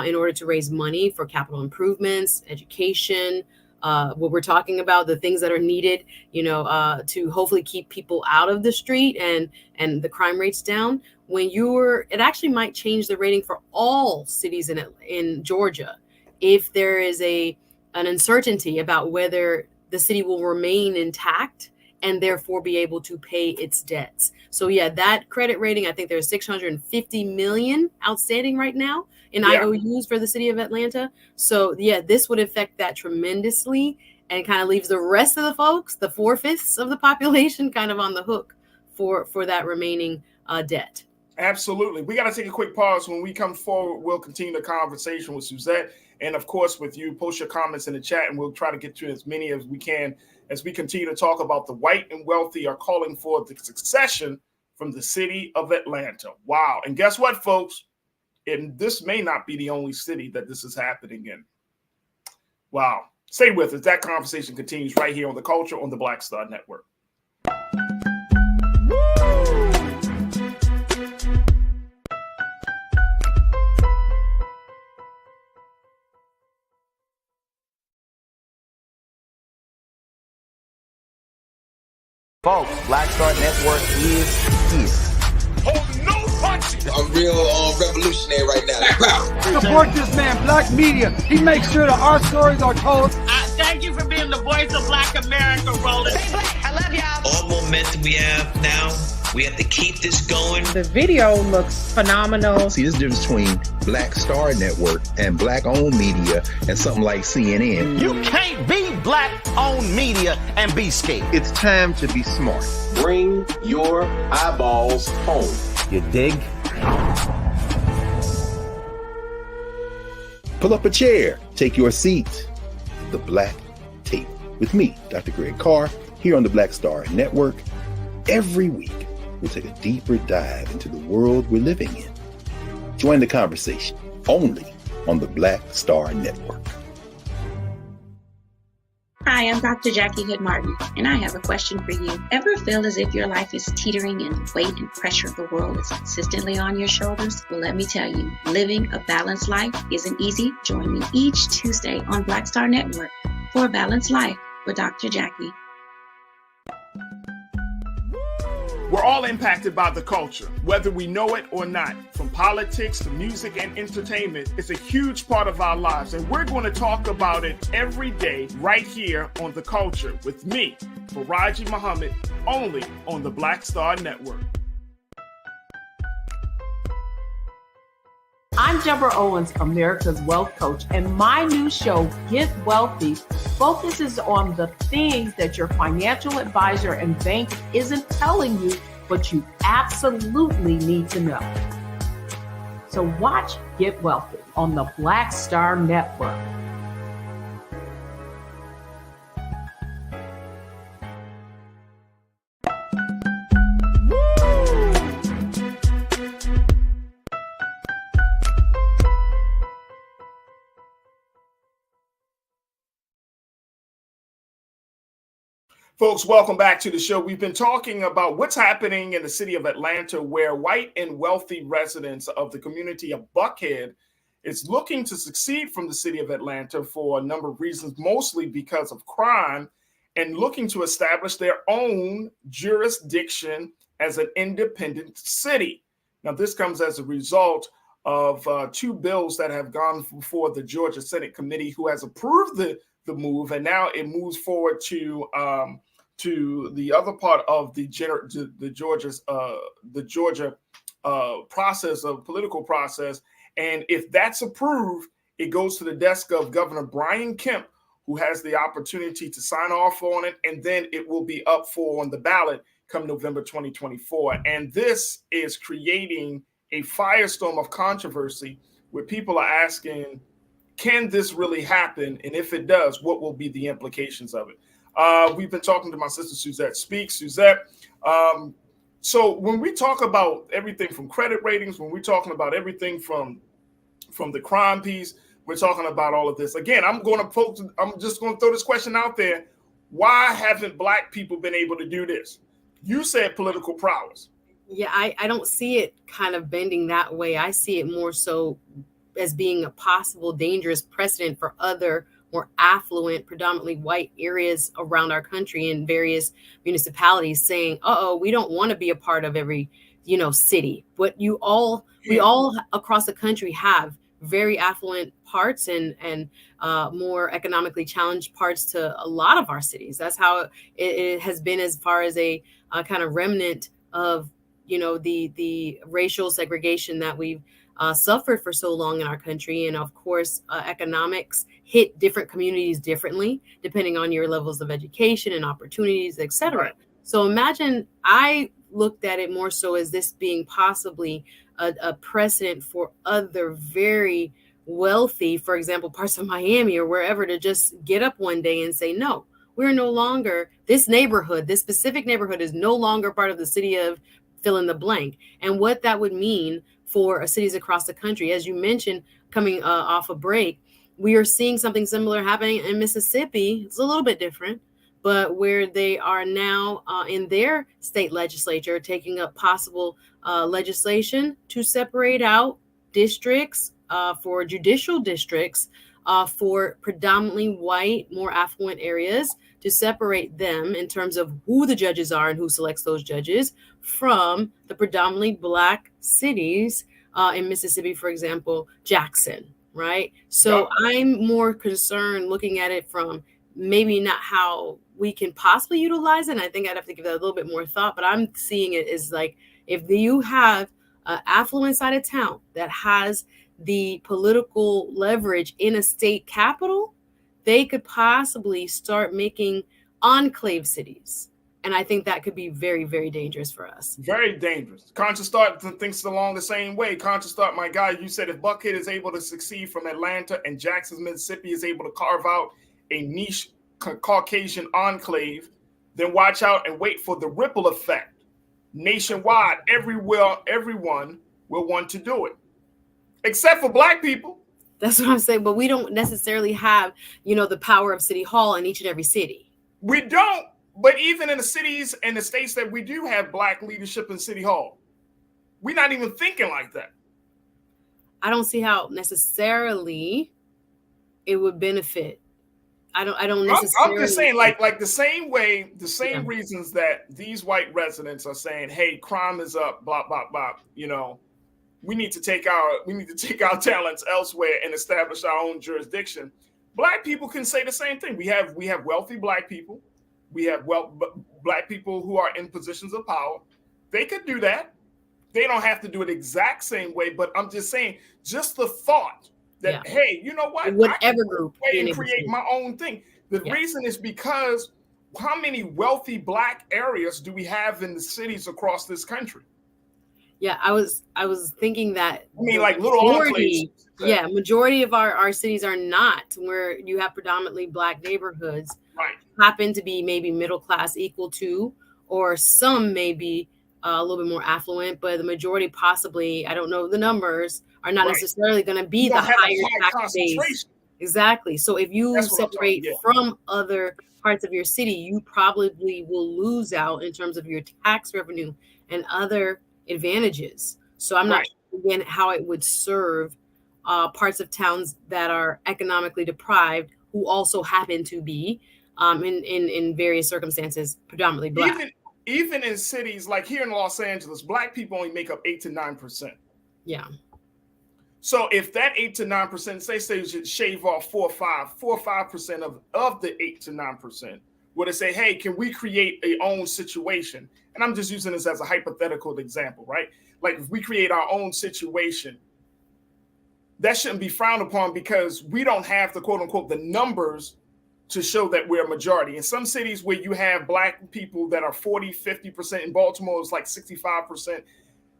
Speaker 2: in order to raise money for capital improvements, education, what we're talking about, the things that are needed, to hopefully keep people out of the street and the crime rates down. It actually might change the rating for all cities in Georgia if there is an uncertainty about whether the city will remain intact and therefore be able to pay its debts. So yeah, that credit rating, I think there's $650 million outstanding right now in IOUs for the city of Atlanta. So yeah, this would affect that tremendously and kind of leaves the rest of the folks, the 4/5 of the population, kind of on the hook for that remaining debt.
Speaker 1: Absolutely. We got to take a quick pause. When we come forward, we'll continue the conversation with Suzette and, of course, with you. Post your comments in the chat, and we'll try to get to as many as we can as we continue to talk about the white and wealthy are calling for the succession from the city of Atlanta. Wow. And guess what, folks? And this may not be the only city that this is happening in. Wow. Stay with us. That conversation continues right here on The Culture on the Black Star Network.
Speaker 3: Folks, Black Star Network is here.
Speaker 4: Oh, no punches!
Speaker 14: I'm real revolutionary right now.
Speaker 16: Support this man, Black Media. He makes sure that our stories are told.
Speaker 4: Thank you for being the voice of Black America, Roland.
Speaker 9: All momentum we have now We have to keep this going.
Speaker 7: The video looks phenomenal.
Speaker 8: See, this difference between Black Star Network and black-owned media and something like CNN.
Speaker 3: You can't be black-owned media and be scared.
Speaker 8: It's time to be smart.
Speaker 5: Bring your eyeballs home.
Speaker 3: You dig?
Speaker 8: Pull up a chair. Take your seat. The Black Table. With me, Dr. Greg Carr, here on the Black Star Network. Every week, we'll take a deeper dive into the world we're living in. Join the conversation only on the Black Star Network.
Speaker 17: Hi, I'm Dr. Jackie Hood Martin, and I have a question for you. Ever feel as if your life is teetering and the weight and pressure of the world is consistently on your shoulders? Well, let me tell you, living a balanced life isn't easy. Join me each Tuesday on Black Star Network for A Balanced Life with Dr. Jackie.
Speaker 1: We're all impacted by the culture, whether we know it or not. From politics to music and entertainment, it's a huge part of our lives, and we're going to talk about it every day right here on The Culture with me, Farajii Muhammad, only on the Black Star Network.
Speaker 7: I'm Deborah Owens, America's Wealth Coach, and my new show, Get Wealthy, focuses on the things that your financial advisor and bank isn't telling you, but you absolutely need to know. So watch Get Wealthy on the Black Star Network.
Speaker 1: Folks, welcome back to the show. We've been talking about what's happening in the city of Atlanta, where white and wealthy residents of the community of Buckhead is looking to succeed from the city of Atlanta for a number of reasons, mostly because of crime, and looking to establish their own jurisdiction as an independent city. Now, this comes as a result of two bills that have gone before the Georgia Senate Committee, who has approved the move, and now it moves forward to the other part of the Georgia process of political process. And if that's approved, it goes to the desk of Governor Brian Kemp, who has the opportunity to sign off on it, and then it will be up for on the ballot come November 2024. And this is creating a firestorm of controversy where people are asking, can this really happen? And if it does, what will be the implications of it? We've been talking to my sister, Suzette Speaks. Suzette, so when we talk about everything from credit ratings, when we're talking about everything from the crime piece, we're talking about all of this. Again, I'm just going to throw this question out there. Why haven't Black people been able to do this? You said political prowess.
Speaker 2: Yeah, I don't see it kind of bending that way. I see it more so as being a possible dangerous precedent for other more affluent, predominantly white areas around our country in various municipalities saying, we don't want to be a part of every, city. But we all across the country have very affluent parts and more economically challenged parts to a lot of our cities. That's how it has been as far as a kind of remnant of, the racial segregation that we've suffered for so long in our country. And of course, economics hit different communities differently, depending on your levels of education and opportunities, et cetera. Right. So imagine, I looked at it more so as this being possibly a precedent for other very wealthy, for example, parts of Miami or wherever, to just get up one day and say, no, we're no longer, this specific neighborhood is no longer part of the city of fill in the blank. And what that would mean for cities across the country. As you mentioned, coming off a break, we are seeing something similar happening in Mississippi. It's a little bit different, but where they are now in their state legislature taking up possible legislation to separate out districts for judicial districts for predominantly white, more affluent areas, to separate them in terms of who the judges are and who selects those judges from the predominantly Black cities in Mississippi, for example, Jackson, right? So I'm more concerned looking at it from maybe not how we can possibly utilize it. And I think I'd have to give that a little bit more thought, but I'm seeing it as like, if you have an affluent side of town that has the political leverage in a state capital, they could possibly start making enclave cities. And I think that could be very, very dangerous for us.
Speaker 1: Very dangerous. Conscious Thought thinks along the same way. Conscious Thought, my guy, you said if Buckhead is able to succeed from Atlanta and Jackson, Mississippi is able to carve out a niche Caucasian enclave, then watch out and wait for the ripple effect. Nationwide, everyone will want to do it, except for Black people.
Speaker 2: That's what I'm saying. But we don't necessarily have, the power of City Hall in each and every city.
Speaker 1: We don't. But even in the cities and the states that we do have Black leadership in City Hall, we're not even thinking like that.
Speaker 2: I don't see how necessarily it would benefit. I don't necessarily.
Speaker 1: I'm just saying, like the same way, the same reasons that these white residents are saying, "Hey, crime is up," blah blah blah. We need to take our talents elsewhere and establish our own jurisdiction. Black people can say the same thing. We have wealthy Black people. We have Black people who are in positions of power. They could do that. They don't have to do it exact same way, but I'm just saying, just the thought that, hey, you know what?
Speaker 2: Whatever group.
Speaker 1: And create my own thing. The reason is because how many wealthy Black areas do we have in the cities across this country?
Speaker 2: Yeah, I was thinking that.
Speaker 1: I mean, like little enclaves.
Speaker 2: Yeah, majority of our cities are not where you have predominantly Black neighborhoods.
Speaker 1: Right.
Speaker 2: Happen to be maybe middle class equal to, or some may be a little bit more affluent, but the majority possibly, I don't know the numbers, are not necessarily going to be the higher tax base. Exactly. So if you separate from other parts of your city, you probably will lose out in terms of your tax revenue and other advantages. So I'm not sure, again, how it would serve parts of towns that are economically deprived who also happen to be in various circumstances predominantly Black.
Speaker 1: Even in cities like here in Los Angeles, Black people only make up 8 to 9%.
Speaker 2: Yeah.
Speaker 1: So if that 8 to 9%, say you should shave off 4 or 5% of the 8 to 9%, where they say, hey, can we create a own situation? And I'm just using this as a hypothetical example, right? Like if we create our own situation, that shouldn't be frowned upon because we don't have the quote unquote the numbers to show that we're a majority. In some cities where you have Black people that are 40, 50%, in Baltimore it's like 65%,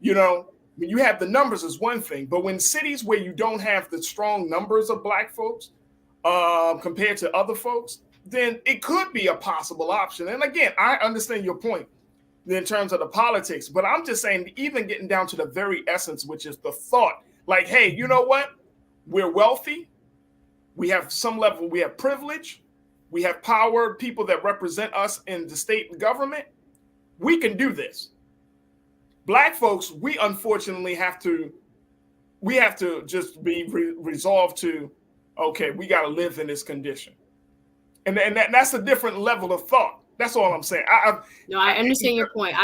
Speaker 1: when you have the numbers is one thing, but when cities where you don't have the strong numbers of Black folks compared to other folks, then it could be a possible option. And again, I understand your point in terms of the politics, but I'm just saying, even getting down to the very essence, which is the thought, like, hey, you know what? We're wealthy. We have some level, we have privilege. We have power, people that represent us in the state government. We can do this. Black folks, we unfortunately have to just be resolved to, okay, we got to live in this condition. And that's a different level of thought. That's all I'm saying.
Speaker 2: I understand your point.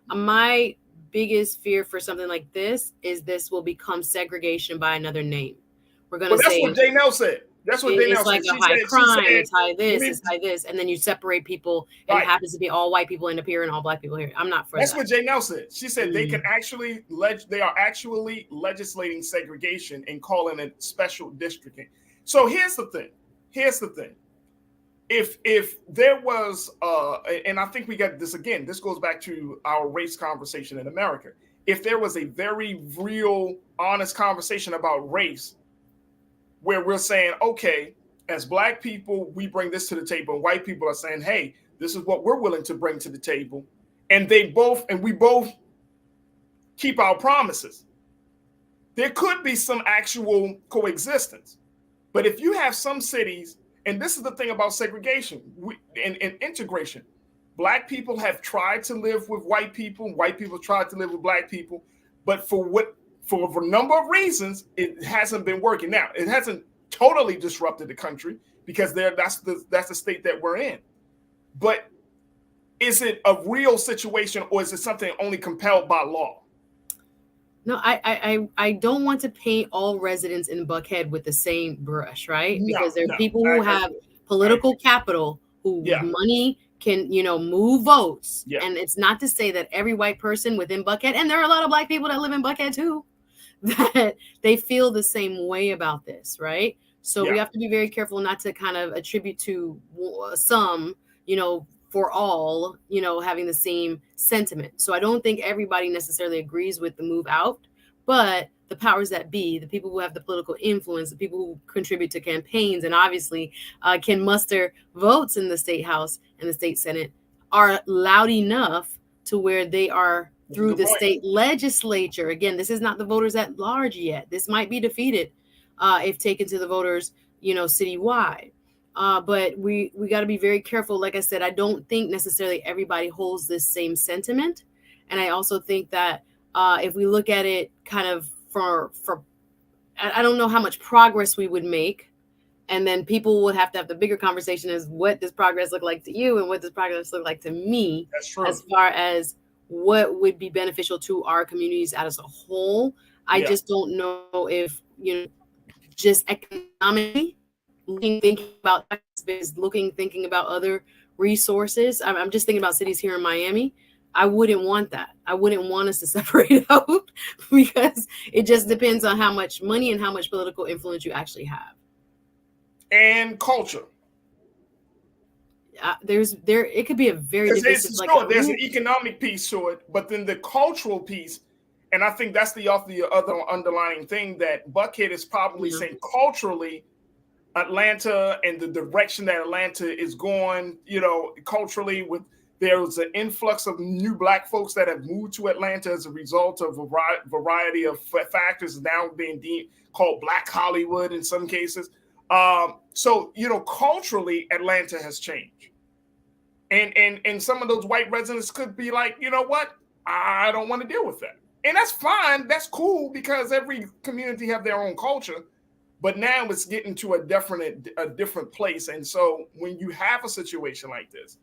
Speaker 2: My biggest fear for something like this is this will become segregation by another name. We're going to say.
Speaker 1: That's what Janelle said. That's what they know.
Speaker 2: It's like a high crime, it's high this, it's high this, and then you separate people, and it happens to be all white people end up here and all Black people here. I'm not for that.
Speaker 1: That's what Janelle said. She said they can actually they are actually legislating segregation and calling it special districting. So here's the thing. If there was, and I think we got this again, this goes back to our race conversation in America. If there was a very real, honest conversation about race, where we're saying, okay, as Black people, we bring this to the table, and white people are saying, hey, this is what we're willing to bring to the table, and we both keep our promises, there could be some actual coexistence. But if you have some cities, and this is the thing about segregation and integration, Black people have tried to live with white people tried to live with Black people, but for a number of reasons, it hasn't been working. Now, it hasn't totally disrupted the country because that's the state that we're in. But is it a real situation, or is it something only compelled by law?
Speaker 2: No, I don't want to paint all residents in Buckhead with the same brush, right? Because there are people who have political capital who money can, move votes.
Speaker 1: Yeah.
Speaker 2: And it's not to say that every white person within Buckhead, and there are a lot of black people that live in Buckhead too, that they feel the same way about this, right? So we have to be very careful not to kind of attribute to some, for all, having the same sentiment. So I don't think everybody necessarily agrees with the move out, but the powers that be, the people who have the political influence, the people who contribute to campaigns and obviously can muster votes in the state house and the state senate, are loud enough to where they are through the state legislature. Again, this is not the voters at large yet. This might be defeated if taken to the voters, citywide. But we got to be very careful. Like I said, I don't think necessarily everybody holds this same sentiment. And I also think that if we look at it kind of for I don't know how much progress we would make. And then people would have to have the bigger conversation is what does progress look like to you and what does progress look like to me?
Speaker 1: That's true.
Speaker 2: As far as what would be beneficial to our communities as a whole. I just don't know if, just economically thinking about thinking about other resources. I'm just thinking about cities here in Miami. I wouldn't want that. I wouldn't want us to separate out because it just depends on how much money and how much political influence you actually have.
Speaker 1: And culture.
Speaker 2: It could be a very divisive,
Speaker 1: there's an economic piece to it, but then the cultural piece, and I think that's the other underlying thing that Buckhead is probably saying culturally, Atlanta and the direction that Atlanta is going, culturally there's an influx of new black folks that have moved to Atlanta as a result of a variety of factors now being called Black Hollywood in some cases. So, culturally, Atlanta has changed. And some of those white residents could be like, you know what? I don't want to deal with that. And that's fine. That's cool because every community have their own culture. But now it's getting to a different place. And so when you have a situation like this,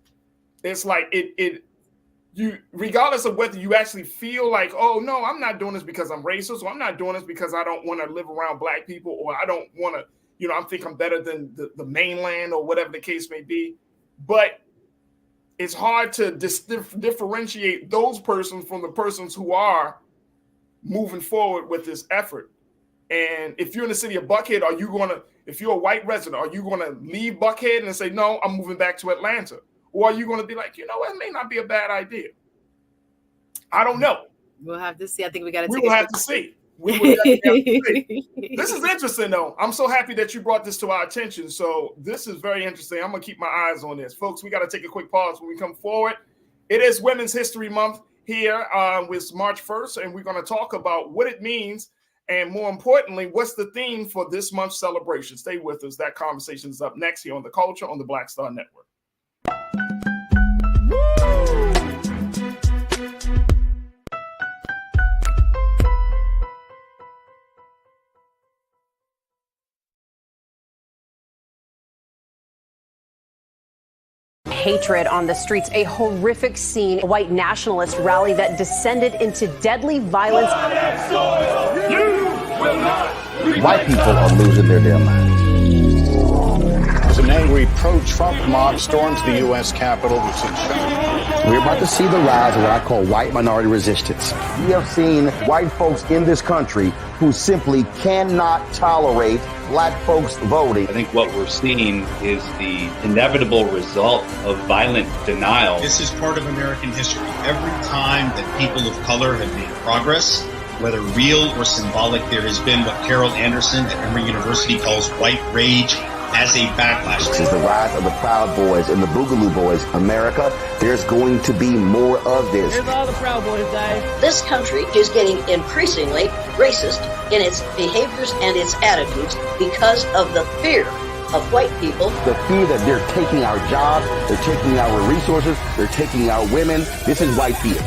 Speaker 1: it's like you, regardless of whether you actually feel like, oh, no, I'm not doing this because I'm racist, or I'm not doing this because I don't want to live around black people, or I don't want to, I think I'm better than the mainland or whatever the case may be. But it's hard to differentiate those persons from the persons who are moving forward with this effort. And if you're in the city of Buckhead, if you're a white resident, are you going to leave Buckhead and say, no, I'm moving back to Atlanta? Or are you going to be like, it may not be a bad idea? I don't know.
Speaker 2: We'll have to see. I think we got to
Speaker 1: We will have to see. This is interesting, though. I'm so happy that you brought this to our attention. So this is very interesting. I'm going to keep my eyes on this. Folks, we got to take a quick pause when we come forward. It is Women's History Month here with March 1st, and we're going to talk about what it means, and more importantly, what's the theme for this month's celebration. Stay with us. That conversation is up next here on The Culture on the Black Star Network.
Speaker 10: Hatred on the streets, a horrific scene, a white nationalist rally that descended into deadly violence.
Speaker 3: White people are losing their damn minds.
Speaker 11: As an angry pro-Trump mob storms the U.S. Capitol,
Speaker 3: we're about to see the rise of what I call white minority resistance. We have seen white folks in this country who simply cannot tolerate black folks voting.
Speaker 12: I think what we're seeing is the inevitable result of violent denial.
Speaker 13: This is part of American history. Every time that people of color have made progress, whether real or symbolic, there has been what Carol Anderson at Emory University calls white rage as a backlash.
Speaker 3: This is the rise of the Proud Boys and the Boogaloo Boys. America, there's going to be more of this.
Speaker 4: Here's all the Proud Boys, guys.
Speaker 15: This country is getting increasingly racist in its behaviors and its attitudes because of the fear of white people.
Speaker 3: The fear that they're taking our jobs, they're taking our resources, they're taking our women. This is white fear.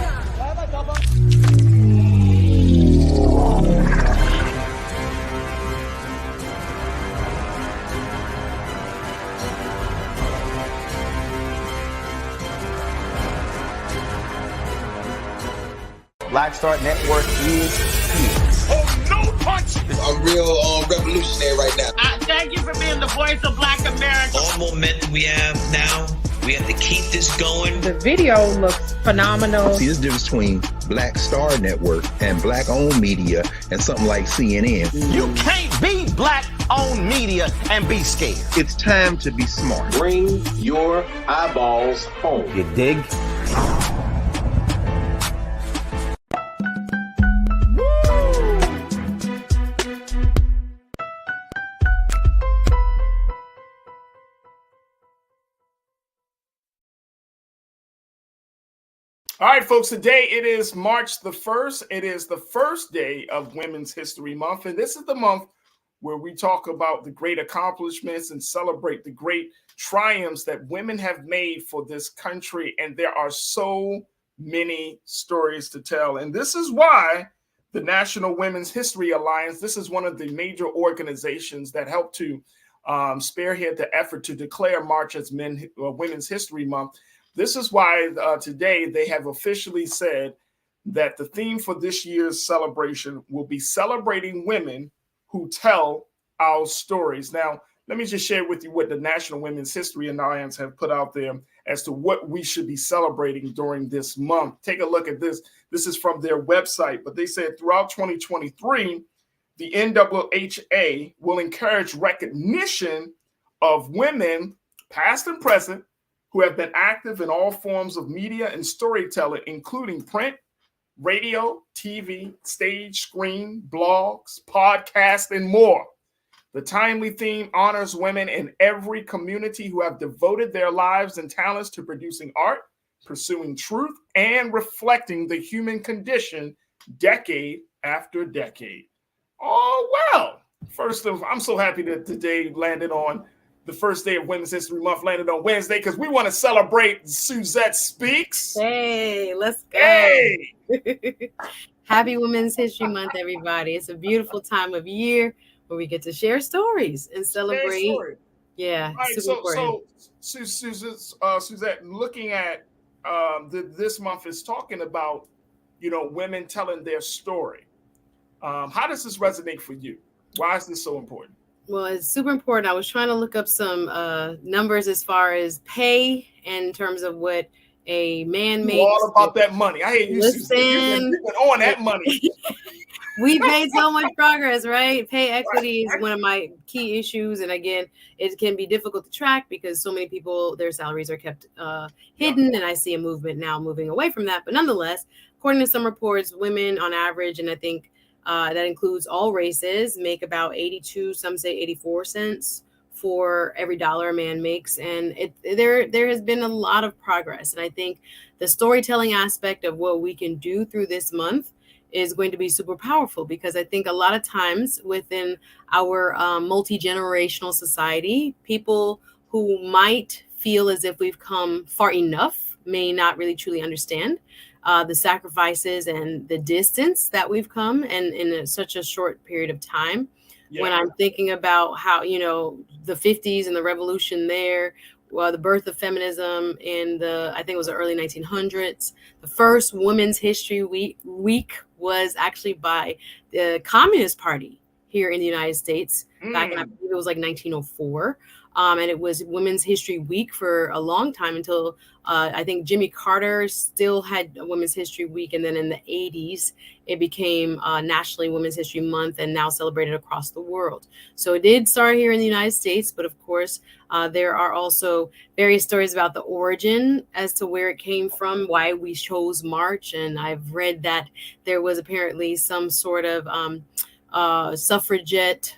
Speaker 3: Black Star Network is here.
Speaker 4: Oh, no punch!
Speaker 14: I'm real revolutionary right now.
Speaker 4: Thank you for being the voice of Black America.
Speaker 9: All momentum we have now We have to keep this going.
Speaker 7: The video looks phenomenal.
Speaker 8: See, there's a difference between Black Star Network and Black-owned media and something like CNN.
Speaker 3: You can't be Black-owned media and be scared.
Speaker 8: It's time to be smart.
Speaker 5: Bring your eyeballs home.
Speaker 3: You dig?
Speaker 1: All right, folks, today it is March the 1st. It is the first day of Women's History Month, and this is the month where we talk about the great accomplishments and celebrate the great triumphs that women have made for this country, and there are so many stories to tell. And this is why the National Women's History Alliance, this is one of the major organizations that help to spearhead the effort to declare March as Women's History Month. This is why today they have officially said that the theme for this year's celebration will be celebrating women who tell our stories. Now, let me just share with you what the National Women's History Alliance have put out there as to what we should be celebrating during this month. Take a look at this. This is from their website, but they said throughout 2023, the NWHA will encourage recognition of women, past and present, who have been active in all forms of media and storytelling, including print, radio, TV, stage, screen, blogs, podcasts, and more. The timely theme honors women in every community who have devoted their lives and talents to producing art, pursuing truth, and reflecting the human condition decade after decade. Oh, well, first of all, I'm so happy that today landed on the first day of Women's History Month, landed on Wednesday, because we want to celebrate Suzette Speaks.
Speaker 2: Hey, let's go.
Speaker 1: Hey.
Speaker 2: Happy Women's History Month, everybody. It's a beautiful time of year where we get to share stories and celebrate. Yeah,
Speaker 1: right, so Suzette, looking at this month is talking about, women telling their story. How does this resonate for you? Why is this so important?
Speaker 2: Well, it's super important. I was trying to look up some numbers as far as pay in terms of what a man makes.
Speaker 1: All about that money. I hear you. You've been on that money.
Speaker 2: We've made so much progress, right? Pay equity is one of my key issues. And again, it can be difficult to track because so many people, their salaries are kept hidden. And I see a movement now moving away from that. But nonetheless, according to some reports, women on average, and I think that includes all races, make about 82, some say 84 cents for every dollar a man makes. And there has been a lot of progress. And I think the storytelling aspect of what we can do through this month is going to be super powerful, because I think a lot of times within our multi-generational society, people who might feel as if we've come far enough may not really truly understand the sacrifices and the distance that we've come and in such a short period of time. Yeah. When I'm thinking about how, the 50s and the revolution there, the birth of feminism in I think it was the early 1900s. The first Women's History Week was actually by the Communist Party here in the United States back in, I believe it was like 1904. And it was Women's History Week for a long time until I think Jimmy Carter still had a Women's History Week. And then in the 80s, it became nationally Women's History Month and now celebrated across the world. So it did start here in the United States. But of course, there are also various stories about the origin as to where it came from, why we chose March. And I've read that there was apparently some sort of suffragette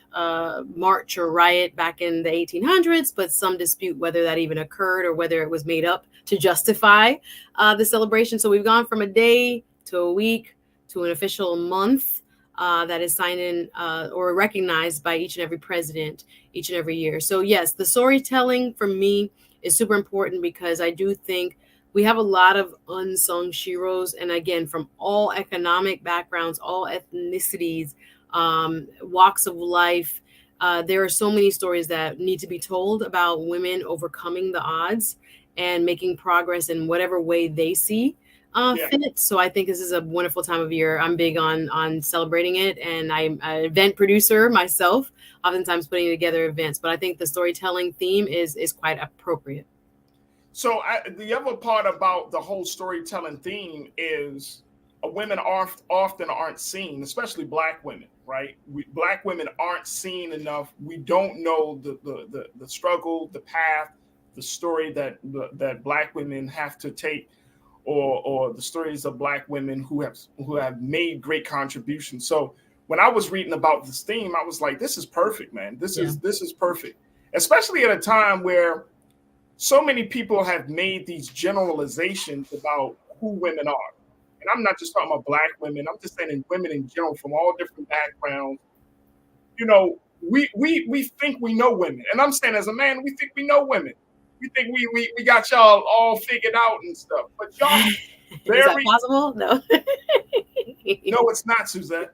Speaker 2: march or riot back in the 1800s, but some dispute whether that even occurred or whether it was made up to justify the celebration. So we've gone from a day to a week to an official month that is signed in or recognized by each and every president each and every year. So yes, the storytelling for me is super important, because I do think we have a lot of unsung heroes. And again, from all economic backgrounds, all ethnicities, walks of life. There are so many stories that need to be told about women overcoming the odds and making progress in whatever way they see fit. So I think this is a wonderful time of year. I'm big on celebrating it, and I'm an event producer myself, oftentimes putting together events. But I think the storytelling theme is quite appropriate.
Speaker 1: So the other part about the whole storytelling theme is women often aren't seen, especially Black women, right? Black women aren't seen enough. We don't know the struggle, the path, the story that Black women have to take, or the stories of Black women who have made great contributions. So when I was reading about this theme, I was like, this is perfect, man. This is perfect, especially at a time where so many people have made these generalizations about who women are. And I'm not just talking about Black women. I'm just saying women in general from all different backgrounds. You know, we think we know women. And I'm saying as a man, we think we know women. We think we got y'all all figured out and stuff. But y'all very... Is
Speaker 2: that possible? No.
Speaker 1: No, it's not, Suzette.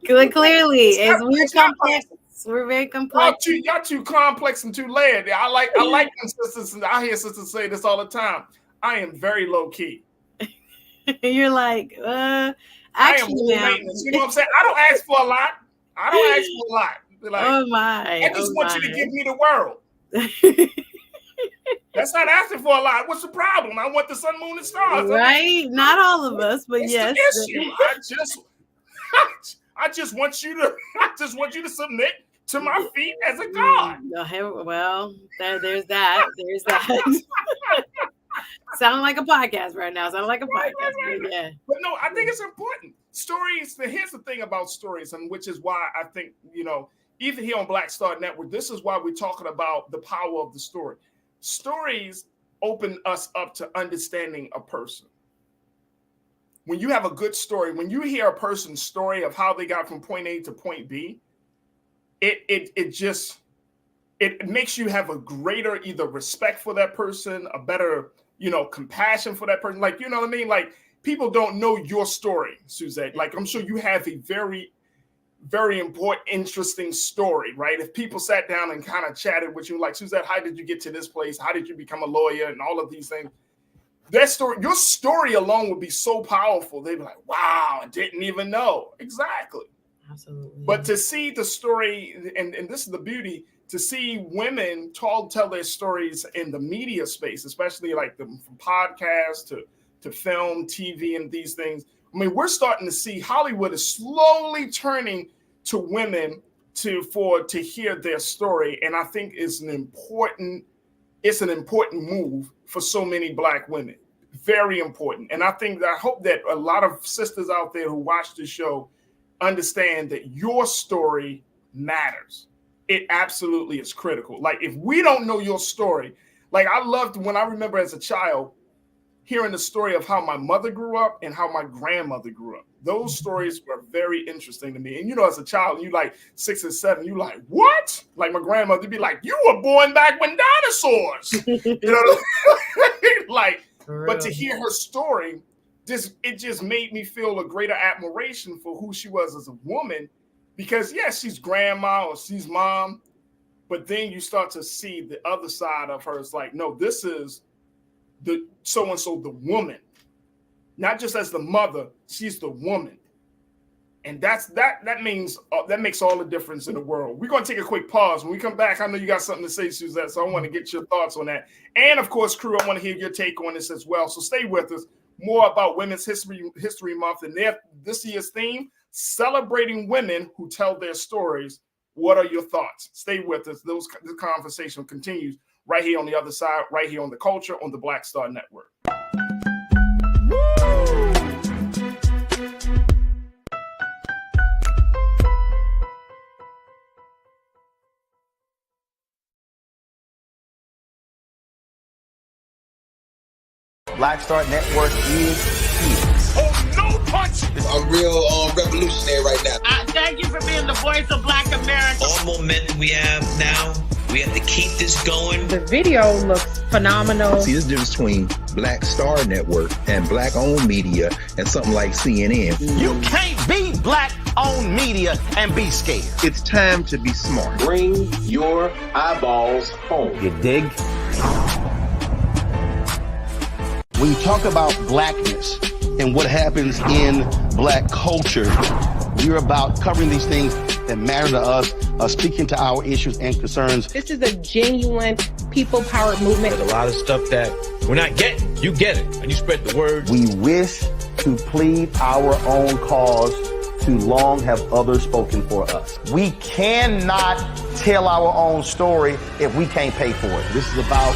Speaker 2: Clearly, we're complex. We're very complex.
Speaker 1: Y'all too complex and too layered. I like when sisters, and I hear sisters say this all the time. I am very low key.
Speaker 2: You're like, actually,
Speaker 1: I am low maintenance. You know what I'm saying? I don't ask for a lot. Like,
Speaker 2: oh my!
Speaker 1: I just want you to give me the world. That's not asking for a lot. What's the problem? I want the sun, moon, and stars.
Speaker 2: Right? Not all of us, but
Speaker 1: it's
Speaker 2: yes.
Speaker 1: The issue. I just want you to submit to my feet as a god.
Speaker 2: Well, there's that. There's that. Sound like a podcast right now.
Speaker 1: Right. Yeah. But no, I think it's important. Stories. Here's the thing about stories, and which is why I think, even here on Black Star Network, this is why we're talking about the power of the story. Stories open us up to understanding a person. When you have a good story, when you hear a person's story of how they got from point A to point B, it makes you have a greater either respect for that person, a better, compassion for that person. Like, you know what I mean? Like, people don't know your story, Suzette. Like, I'm sure you have a very, very important, interesting story, right? If people sat down and kind of chatted with you, like, Suzette, how did you get to this place? How did you become a lawyer? And all of these things. That story, your story alone would be so powerful. They'd be like, wow, I didn't even know. Exactly.
Speaker 2: Absolutely.
Speaker 1: But to see the story, and this is the beauty, to see women tell their stories in the media space, especially like from podcasts to film, TV, and these things. I mean, we're starting to see Hollywood is slowly turning to women to hear their story. And I think it's an important move for so many Black women. Very important. And I hope that a lot of sisters out there who watch the show understand that your story matters. It absolutely is critical. Like, if we don't know your story, like, I loved when I remember as a child hearing the story of how my mother grew up and how my grandmother grew up. Those stories were very interesting to me. And, as a child, you like 6 or 7, you like, what? Like, my grandmother would be like, you were born back when dinosaurs. Like, but to hear her story, it just made me feel a greater admiration for who she was as a woman. Because, yes, she's grandma or she's mom, but then you start to see the other side of her. It's like, no, this is the so-and-so, the woman. Not just as the mother, she's the woman. And that means that makes all the difference in the world. We're going to take a quick pause. When we come back, I know you got something to say, Suzette, so I want to get your thoughts on that. And, of course, crew, I want to hear your take on this as well. So stay with us. More about Women's History Month and this year's theme, celebrating women who tell their stories. What are your thoughts? Stay with us. This conversation continues right here on the other side, right here on The Culture on the Black Star Network.
Speaker 3: Black Star Network is here.
Speaker 4: Oh, no punch!
Speaker 14: I'm real revolutionary right now.
Speaker 4: Thank you for being the voice of Black America.
Speaker 9: All momentum we have now, we have to keep this going.
Speaker 7: The video looks phenomenal.
Speaker 8: See, there's a difference between Black Star Network and Black-owned media and something like CNN.
Speaker 3: You can't be Black-owned media and be scared.
Speaker 8: It's time to be smart.
Speaker 5: Bring your eyeballs home.
Speaker 3: You dig? When you talk about blackness and what happens in Black culture, we're about covering these things that matter to us, speaking to our issues and concerns.
Speaker 7: This is a genuine people power movement.
Speaker 6: There's a lot of stuff that we're not getting. You get it, and you spread the word.
Speaker 3: We wish to plead our own cause. Too long have others spoken for us. We cannot tell our own story if we can't pay for it. This is about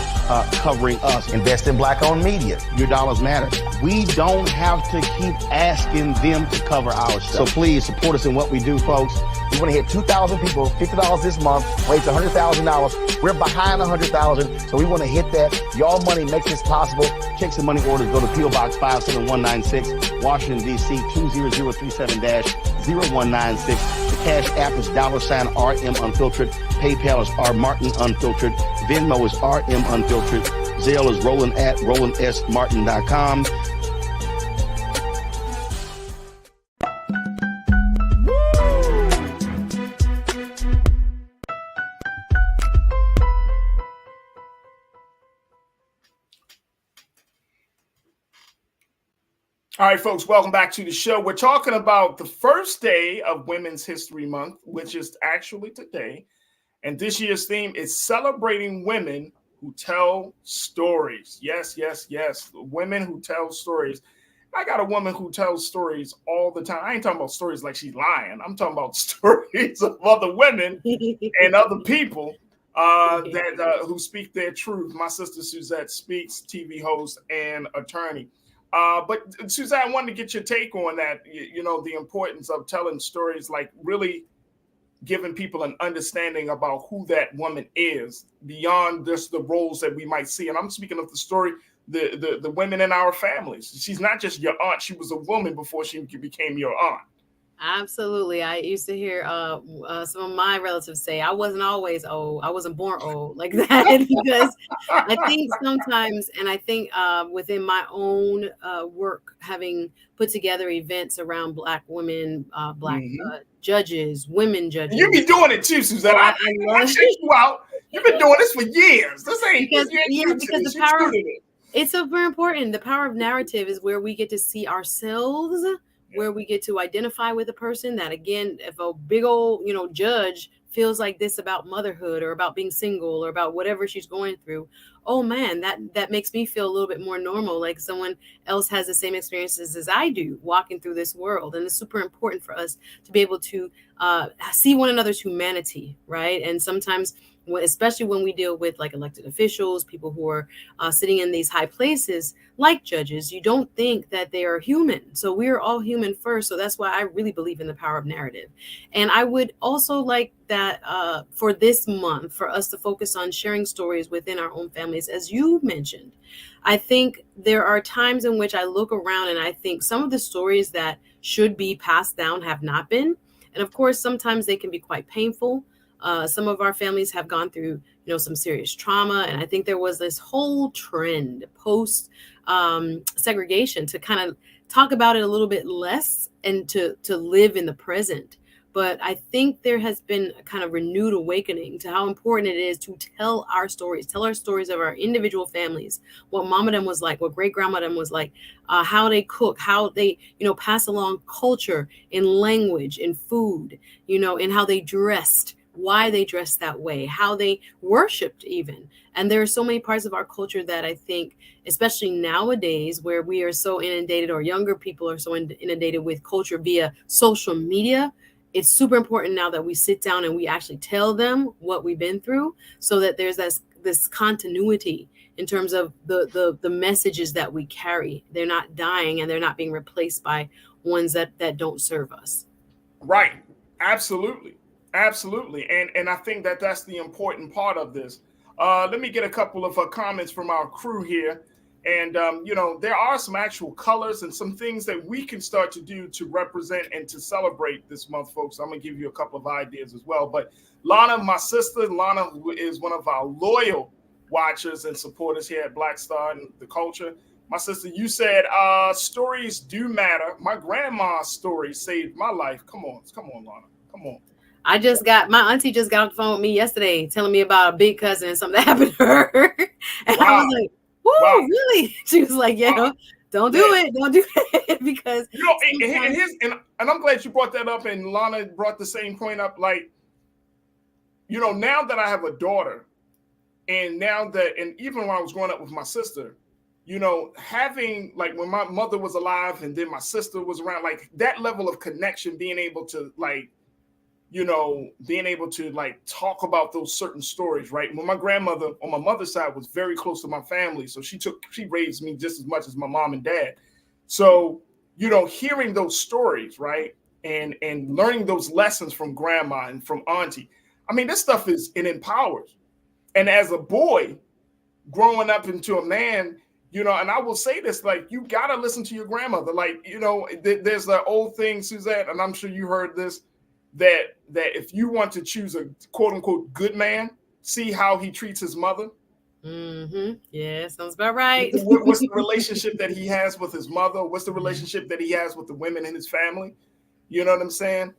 Speaker 3: covering us. Invest in Black-owned media. Your dollars matter. We don't have to keep asking them to cover our stuff. So please support us in what we do, folks. We want to hit 2,000 people, $50 this month, raise $100,000. We're behind 100,000, so we want to hit that. Y'all money makes this possible. Check some money orders. Go to P.O. Box 57196, Washington, D.C. 20037-0196. The Cash App is $RM Unfiltered. PayPal is R Martin Unfiltered. Venmo is RM Unfiltered. Zelle is Roland at RolandSMartin.com.
Speaker 1: All right, folks, welcome back to the show. We're talking about the first day of Women's History Month, which is actually today. And this year's theme is celebrating women who tell stories. Yes, yes, yes. Women who tell stories. I got a woman who tells stories all the time. I ain't talking about stories like she's lying. I'm talking about stories of other women and other people who speak their truth. My sister Suzette Speaks, TV host and attorney. But Suzette, I wanted to get your take on that, you know, the importance of telling stories, like really giving people an understanding about who that woman is beyond just the roles that we might see. And I'm speaking of the story, the women in our families. She's not just your aunt. She was a woman before she became your aunt.
Speaker 2: Absolutely. I used to hear some of my relatives say, I wasn't always old. I wasn't born old like that. Because I think sometimes, and I think within my own work, having put together events around Black women, Black judges, women judges.
Speaker 1: You be doing it too, Suzette. I checked you out. You've been doing this for years. This ain't because
Speaker 2: the power. It's super important. The power of narrative is where we get to see ourselves, where we get to identify with a person that, again, if a big old, judge feels like this about motherhood or about being single or about whatever she's going through, oh man, that makes me feel a little bit more normal, like someone else has the same experiences as I do walking through this world. And it's super important for us to be able to see one another's humanity, right? And sometimes, especially when we deal with like elected officials, people who are sitting in these high places like judges, you don't think that they are human. So we are all human first. So that's why I really believe in the power of narrative. And I would also like that for this month, for us to focus on sharing stories within our own families, as you mentioned. I think there are times in which I look around and I think some of the stories that should be passed down have not been. And of course, sometimes they can be quite painful. Some of our families have gone through, some serious trauma. And I think there was this whole trend post segregation to kind of talk about it a little bit less and to live in the present. But I think there has been a kind of renewed awakening to how important it is to tell our stories of our individual families, what mama them was like, what great grandma them was like, how they cook, how they, pass along culture in language, in food, and how they dressed, why they dressed that way, how they worshiped even. And there are so many parts of our culture that I think, especially nowadays where we are so inundated, or younger people are so inundated with culture via social media, it's super important now that we sit down and we actually tell them what we've been through, so that there's this continuity in terms of the messages that we carry. They're not dying and they're not being replaced by ones that don't serve us.
Speaker 1: Right. Absolutely. Absolutely. And I think that's the important part of this. Let me get a couple of comments from our crew here. And, there are some actual colors and some things that we can start to do to represent and to celebrate this month, folks. I'm going to give you a couple of ideas as well. But Lana, my sister, who is one of our loyal watchers and supporters here at Black Star and the Culture. My sister, you said stories do matter. My grandma's story saved my life. Come on, Lana. Come on.
Speaker 2: My auntie just got off the phone with me yesterday telling me about a big cousin and something that happened to her. And wow. I was like, whoa, really? She was like, don't do it. Don't do it. Because
Speaker 1: and I'm glad you brought that up, and Lana brought the same point up. Like, now that I have a daughter, And now that, and even when I was growing up with my sister, you know, having like when my mother was alive and then my sister was around, like that level of connection, being able to like, you know, being able to like talk about those certain stories, right? When my grandmother on my mother's side was very close to my family. So she raised me just as much as my mom and dad. So, you know, hearing those stories, right? And learning those lessons from grandma and from auntie. I mean, this stuff it empowers. And as a boy growing up into a man, you know, and I will say this, like, you got to listen to your grandmother. Like, you know, there's that old thing, Suzette, and I'm sure you heard this, that if you want to choose a quote unquote good man, see how he treats his mother.
Speaker 2: Mm-hmm. Yeah, sounds about right.
Speaker 1: What's the relationship that he has with his mother? What's the relationship that he has with the women in his family? You know what I'm saying?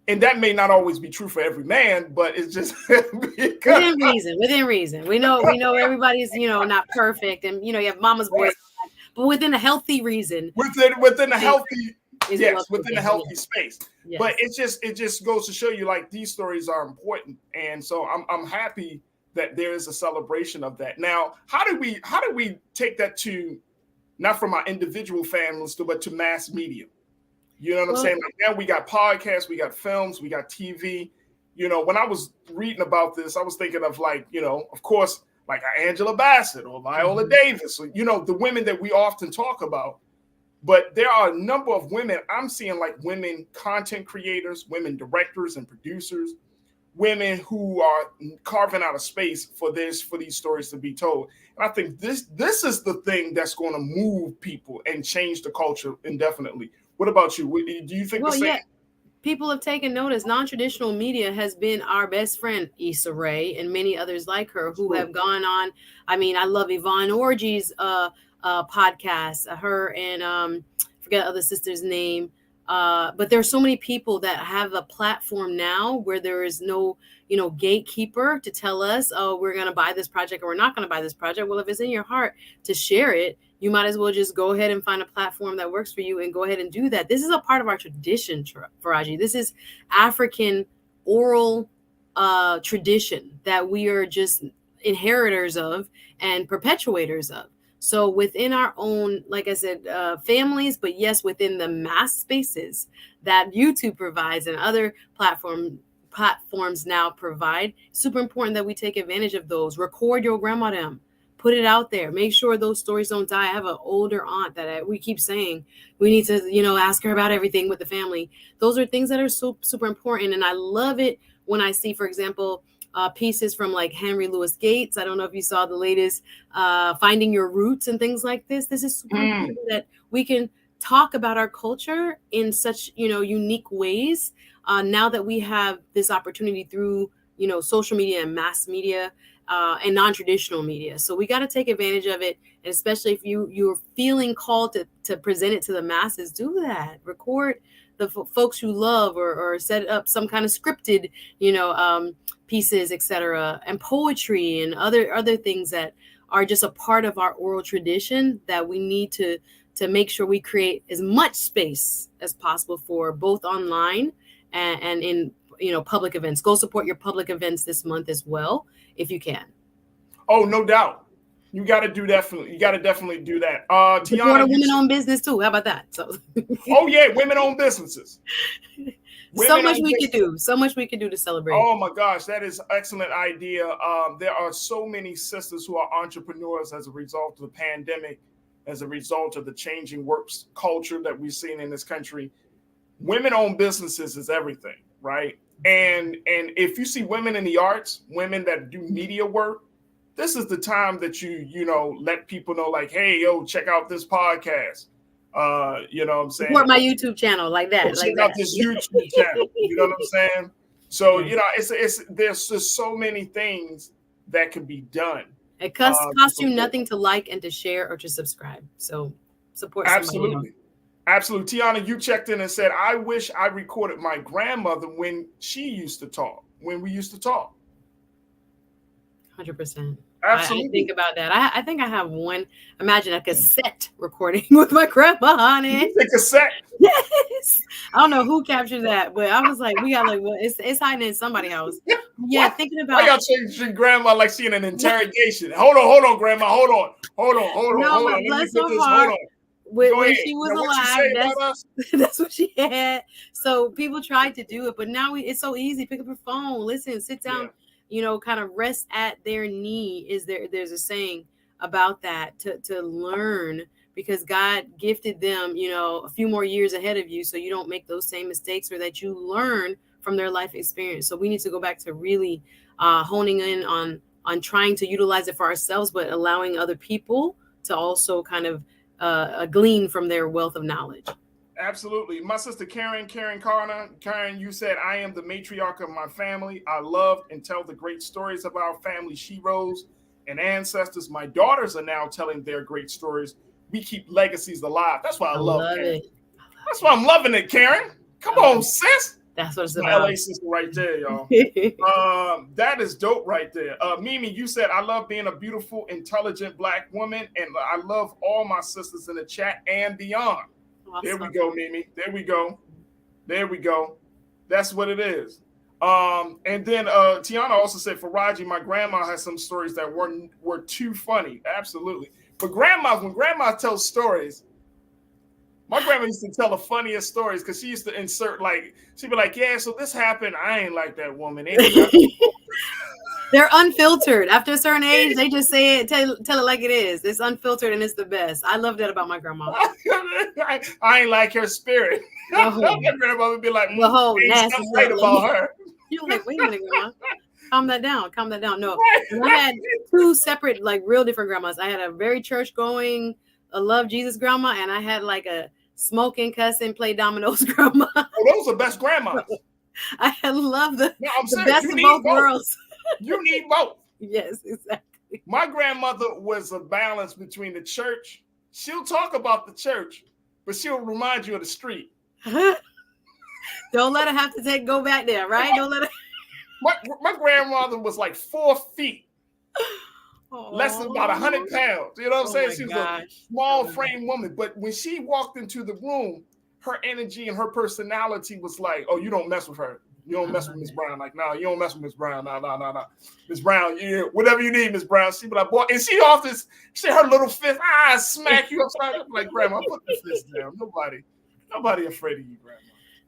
Speaker 1: And that may not always be true for every man, but it's just
Speaker 2: within reason. We know everybody's, you know, not perfect, and you know, you have mama's boys, but within a healthy reason.
Speaker 1: Within a healthy, within a healthy space.
Speaker 2: Yes.
Speaker 1: But it just goes to show you, like, these stories are important, and so I'm happy that there is a celebration of that. Now, how do we take that to, not from our individual families, but to mass media? You know what I'm saying? Like, now we got podcasts, we got films, we got TV. You know, when I was reading about this, I was thinking of, like, you know, of course, like Angela Bassett or Viola Davis, or, you know, the women that we often talk about. But there are a number of women I'm seeing, like women content creators, women directors and producers, women who are carving out a space for these stories to be told. And I think this is the thing that's going to move people and change the culture indefinitely. What about you? Do you think the same?
Speaker 2: Yeah. People have taken notice. Non-traditional media has been our best friend, Issa Rae, and many others like her who have gone on. I mean, I love Yvonne Orji's podcast, her and I forget the other sister's name. But there's so many people that have a platform now where there is no, you know, gatekeeper to tell us, oh, we're going to buy this project or we're not going to buy this project. Well, if it's in your heart to share it, you might as well just go ahead and find a platform that works for you and go ahead and do that. This is a part of our tradition, Farajii. This is African oral tradition that we are just inheritors of and perpetuators of. So within our own, like I said, families, but yes, within the mass spaces that YouTube provides and other platforms now provide, super important that we take advantage of those. Record your grandma them. Put it out there. Make sure those stories don't die. I have an older aunt that we keep saying we need to, you know, ask her about everything with the family. Those are things that are so super important. And I love it when I see, for example, pieces from like Henry Louis Gates. I don't know if you saw the latest Finding Your Roots and things like this. This is super important that we can talk about our culture in such, you know, unique ways. Now that we have this opportunity through, you know, social media and mass media and non-traditional media. So we got to take advantage of it. And especially if you're feeling called to present it to the masses, do that. Record the folks you love or set up some kind of scripted, you know, pieces, etc., and poetry and other things that are just a part of our oral tradition that we need to make sure we create as much space as possible for, both online and in, you know, public events. Go support your public events this month as well, if you can.
Speaker 1: Oh, no doubt. You got to definitely do that. Tiana,
Speaker 2: support a women-owned business too. How about that? So.
Speaker 1: Oh yeah, women-owned businesses.
Speaker 2: So much we could do. So much we could do to celebrate.
Speaker 1: Oh my gosh, that is an excellent idea. There are so many sisters who are entrepreneurs as a result of the pandemic, as a result of the changing works culture that we've seen in this country. Women-owned businesses is everything, right? And if you see women in the arts, women that do media work, this is the time that you know, let people know, like, hey, yo, check out this podcast. You know what I'm saying?
Speaker 2: Support my YouTube channel like that.
Speaker 1: Check out this YouTube channel. You know what I'm saying? So, you know, it's there's just so many things that can be done.
Speaker 2: It costs you nothing to like and to share or to subscribe. So support somebody.
Speaker 1: Absolutely. Absolutely. Tiana, you checked in and said, I wish I recorded my grandmother when she used to talk, when we used to talk.
Speaker 2: 100%.
Speaker 1: Absolutely.
Speaker 2: I think about that. I think I have one, imagine a cassette recording with my grandma on it.
Speaker 1: The cassette?
Speaker 2: Yes. I don't know who captured that, but I was like, we got like, well, it's hiding in somebody's house. Yeah, thinking about.
Speaker 1: Why y'all treating grandma like she in an interrogation? Hold on, grandma. Hold on.
Speaker 2: But bless her heart. When she was alive, that's what she had. So people tried to do it, but now it's so easy. Pick up your phone, listen, sit down, kind of rest at their knee. There's a saying about that to learn, because God gifted them, a few more years ahead of you, so you don't make those same mistakes, or that you learn from their life experience. So we need to go back to really honing in on trying to utilize it for ourselves, but allowing other people to also kind of glean from their wealth of knowledge.
Speaker 1: Absolutely. My sister Karen Carter. Karen, you said, I am the matriarch of my family. I love and tell the great stories of our family sheroes and ancestors. My daughters are now telling their great stories. We keep legacies alive. That's why I love Karen. That's why I'm loving it, Karen. Come on, sis.
Speaker 2: That's what it's
Speaker 1: about. LA sister right there, y'all. That is dope right there. Mimi, you said, I love being a beautiful, intelligent Black woman, and I love all my sisters in the chat and beyond. Awesome. There we go, Mimi. There we go. That's what it is. And then Tiana also said, Farajii, my grandma has some stories that were too funny. Absolutely. But when grandma tells stories, my grandma used to tell the funniest stories, because she used to insert, she'd be like, yeah, so this happened. I ain't like that woman.
Speaker 2: They're unfiltered. After a certain age, they just say it, tell it like it is. It's unfiltered and it's the best. I love that about my grandma.
Speaker 1: I ain't like her spirit. My grandma would be like,
Speaker 2: the whole nasty
Speaker 1: right about her.
Speaker 2: You're like, wait a minute, grandma. Calm that down. No, I had two separate, real different grandmas. I had a very church-going, a love Jesus grandma, and I had a smoking, cussing, play dominoes grandma.
Speaker 1: Oh, those are best grandmas.
Speaker 2: I love the best of both worlds.
Speaker 1: You need both.
Speaker 2: Yes, exactly.
Speaker 1: My grandmother was a balance between the church. She'll talk about the church, but she'll remind you of the street.
Speaker 2: Don't let her have to go back there, right? Don't let her.
Speaker 1: My grandmother was 4 feet. Less than about 100 pounds. You know what I'm saying? She was a small frame woman. But when she walked into the room, her energy and her personality was like, oh, you don't mess with her. You don't mess with Miss Brown. No, you don't mess with Miss Brown. No. Miss Brown, whatever you need, Miss Brown. She'd be like, boy, and she her little fist, smack you upside. I'm like, Grandma, put the fist down. Nobody afraid of you, Grandma.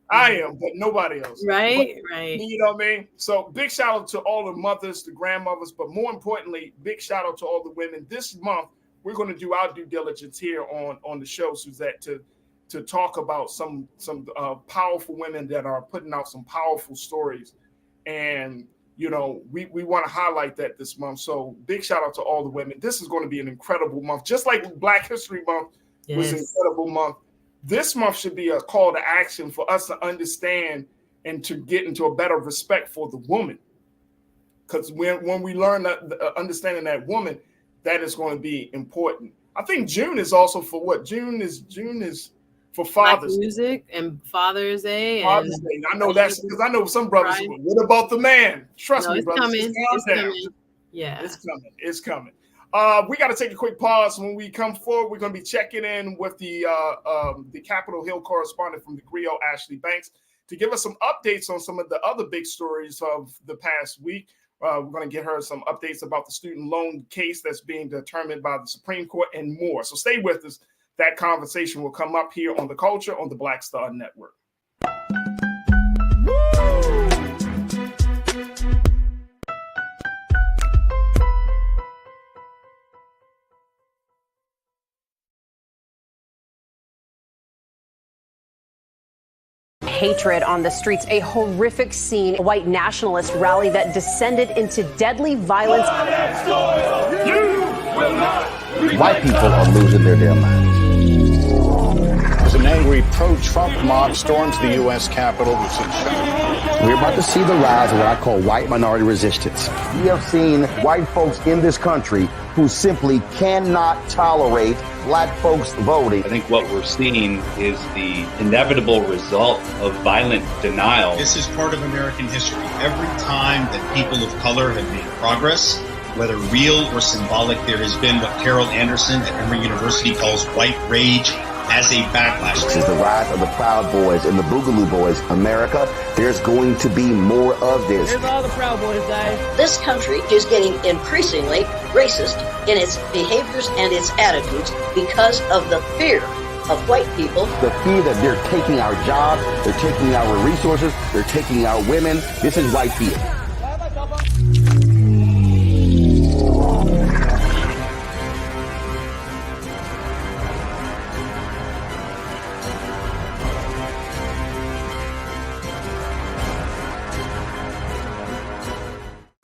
Speaker 1: I am, but nobody else.
Speaker 2: Right.
Speaker 1: You know what I mean? So big shout out to all the mothers, the grandmothers, but more importantly, big shout out to all the women. This month, we're going to do our due diligence here on the show, Suzette, to talk about some powerful women that are putting out some powerful stories. And, we want to highlight that this month. So big shout out to all the women. This is going to be an incredible month. Just like Black History Month was an incredible month. This month should be a call to action for us to understand and to get into a better respect for the woman. Because when we learn understanding that woman, that is going to be important. I think June is also for what? June is for Father's
Speaker 2: Day. Music and Father's Day.
Speaker 1: Father's Day. I know that's because I know some brothers. Right. What about the man? Trust me, brothers.
Speaker 2: It's coming. Yeah,
Speaker 1: it's coming. We got to take a quick pause. When we come forward, we're going to be checking in with the Capitol Hill correspondent from the Griot, Ashley Banks, to give us some updates on some of the other big stories of the past week. We're going to get her some updates about the student loan case that's being determined by the Supreme Court and more. So stay with us. That conversation will come up here on The Culture on the Black Star Network.
Speaker 10: Hatred on the streets, a horrific scene, a white nationalist rally that descended into deadly violence.
Speaker 3: White people are losing their damn minds.
Speaker 11: As an angry pro-Trump mob storms the U.S. Capitol,
Speaker 3: we're about to see the rise of what I call white minority resistance. We have seen white folks in this country who simply cannot tolerate Black folks voting.
Speaker 12: I think what we're seeing is the inevitable result of violent denial.
Speaker 13: This is part of American history. Every time that people of color have made progress, whether real or symbolic, there has been what Carol Anderson at Emory University calls white rage as a backlash.
Speaker 3: This is the rise of the Proud Boys and the Boogaloo Boys. America, there's going to be more of this.
Speaker 18: Here's all the Proud Boys, guys.
Speaker 15: This country is getting increasingly racist in its behaviors and its attitudes because of the fear of white people.
Speaker 3: The fear that they're taking our jobs, they're taking our resources, they're taking our women. This is white fear.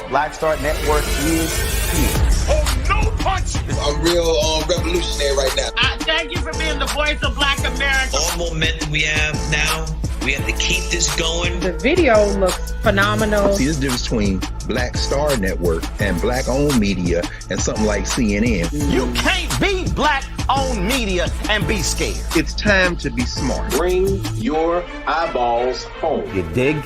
Speaker 3: Black Star Network is here.
Speaker 4: Oh, no punch!
Speaker 14: I'm real revolutionary right now.
Speaker 4: Thank you for being the voice of Black America.
Speaker 9: All momentum we have now, we have to keep this going.
Speaker 7: The video looks phenomenal.
Speaker 8: See, there's a difference between Black Star Network and black-owned media and something like CNN.
Speaker 3: You can't be black-owned media and be scared.
Speaker 8: It's time to be smart.
Speaker 5: Bring your eyeballs home.
Speaker 3: You dig?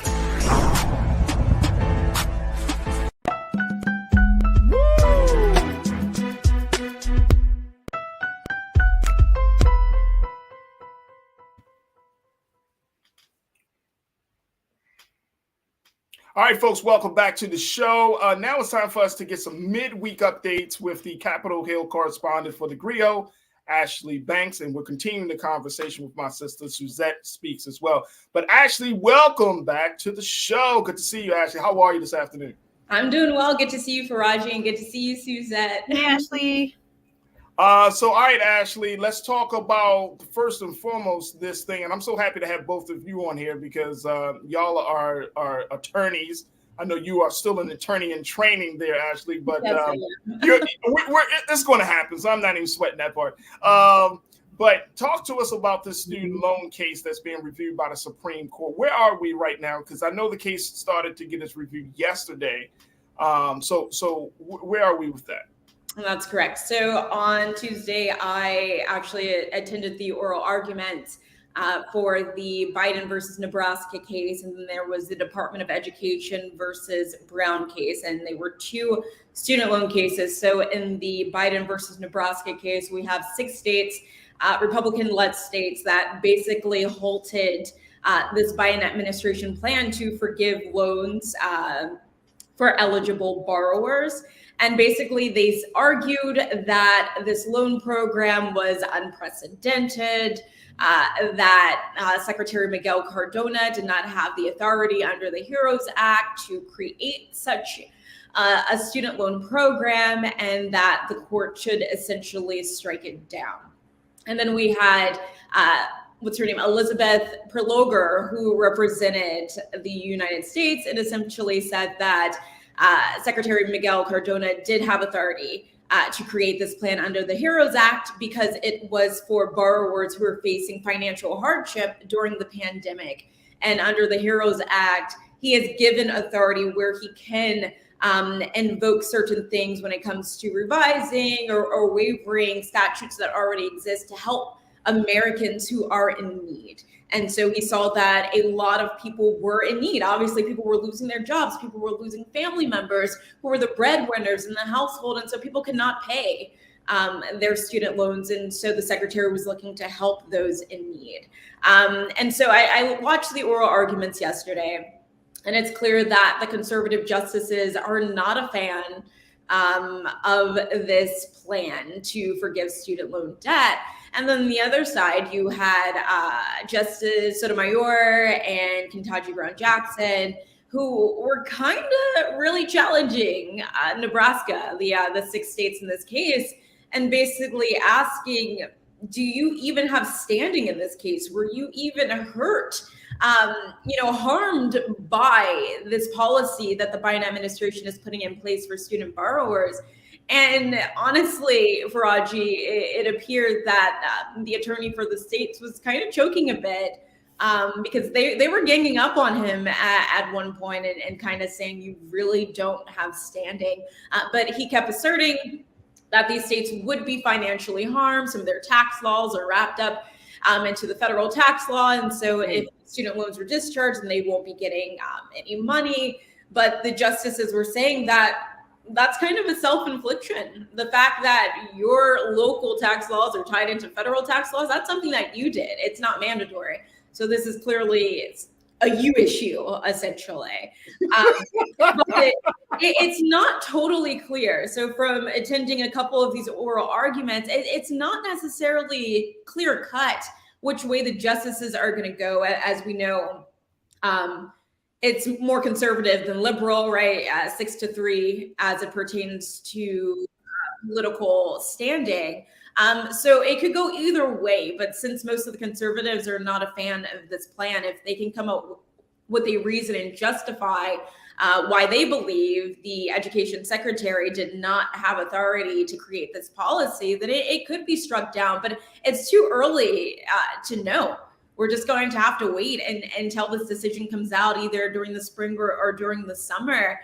Speaker 1: All right, folks, welcome back to the show. Now it's time for us to get some midweek updates with the Capitol Hill correspondent for the Griot, Ashley Banks, and we're continuing the conversation with my sister, Suzette Speaks, as well. But Ashley, welcome back to the show. Good to see you, Ashley. How are you this afternoon?
Speaker 19: I'm doing well. Good to see you, Farajii, and good to see you, Suzette.
Speaker 2: Hey, Ashley.
Speaker 1: So, all right, Ashley, let's talk about first and foremost this thing. And I'm so happy to have both of you on here because y'all are attorneys. I know you are still an attorney in training there, Ashley, but it's going to happen. So I'm not even sweating that part. But talk to us about this student loan case that's being reviewed by the Supreme Court. Where are we right now? Because I know the case started to get its review yesterday. So where are we with that?
Speaker 19: That's correct. So on Tuesday, I actually attended the oral argument for the Biden versus Nebraska case, and then there was the Department of Education versus Brown case, and they were two student loan cases. So in the Biden versus Nebraska case, we have 6 states, Republican-led states, that basically halted this Biden administration plan to forgive loans for eligible borrowers. And basically, they argued that this loan program was unprecedented, that Secretary Miguel Cardona did not have the authority under the HEROES Act to create such a student loan program, and that the court should essentially strike it down. And then we had, what's her name, Elizabeth Perloger, who represented the United States, and essentially said that Secretary Miguel Cardona did have authority to create this plan under the HEROES Act because it was for borrowers who were facing financial hardship during the pandemic. And under the HEROES Act, he has given authority where he can invoke certain things when it comes to revising or waiving statutes that already exist to help Americans who are in need. And so we saw that a lot of people were in need. Obviously, people were losing their jobs. People were losing family members who were the breadwinners in the household. And so people could not pay their student loans. And so the secretary was looking to help those in need. And so I watched the oral arguments yesterday, and it's clear that the conservative justices are not a fan of this plan to forgive student loan debt. And then the other side, you had Justice Sotomayor and Ketanji Brown Jackson, who were kind of really challenging Nebraska, the 6 states in this case, and basically asking, do you even have standing in this case? Were you even hurt, harmed by this policy that the Biden administration is putting in place for student borrowers? And honestly, Farajii, it appeared that the attorney for the states was kind of choking a bit because they were ganging up on him at one point and kind of saying, you really don't have standing. But he kept asserting that these states would be financially harmed. Some of their tax laws are wrapped up into the federal tax law. And so if student loans were discharged, then they won't be getting any money. But the justices were saying that that's kind of a self-infliction. The fact that your local tax laws are tied into federal tax laws, that's something that you did. It's not mandatory. So this is clearly a you issue, essentially. But it's not totally clear. So from attending a couple of these oral arguments, it's not necessarily clear cut which way the justices are going to go. As we know, it's more conservative than liberal, right? 6-3 as it pertains to political standing. So it could go either way, but since most of the conservatives are not a fan of this plan, if they can come up with a reason and justify why they believe the education secretary did not have authority to create this policy, then it could be struck down, but it's too early to know. We're just going to have to wait until this decision comes out either during the spring or during the summer.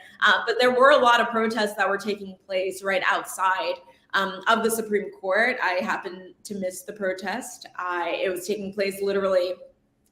Speaker 19: But there were a lot of protests that were taking place right outside of the Supreme Court. I happened to miss the protest. It was taking place literally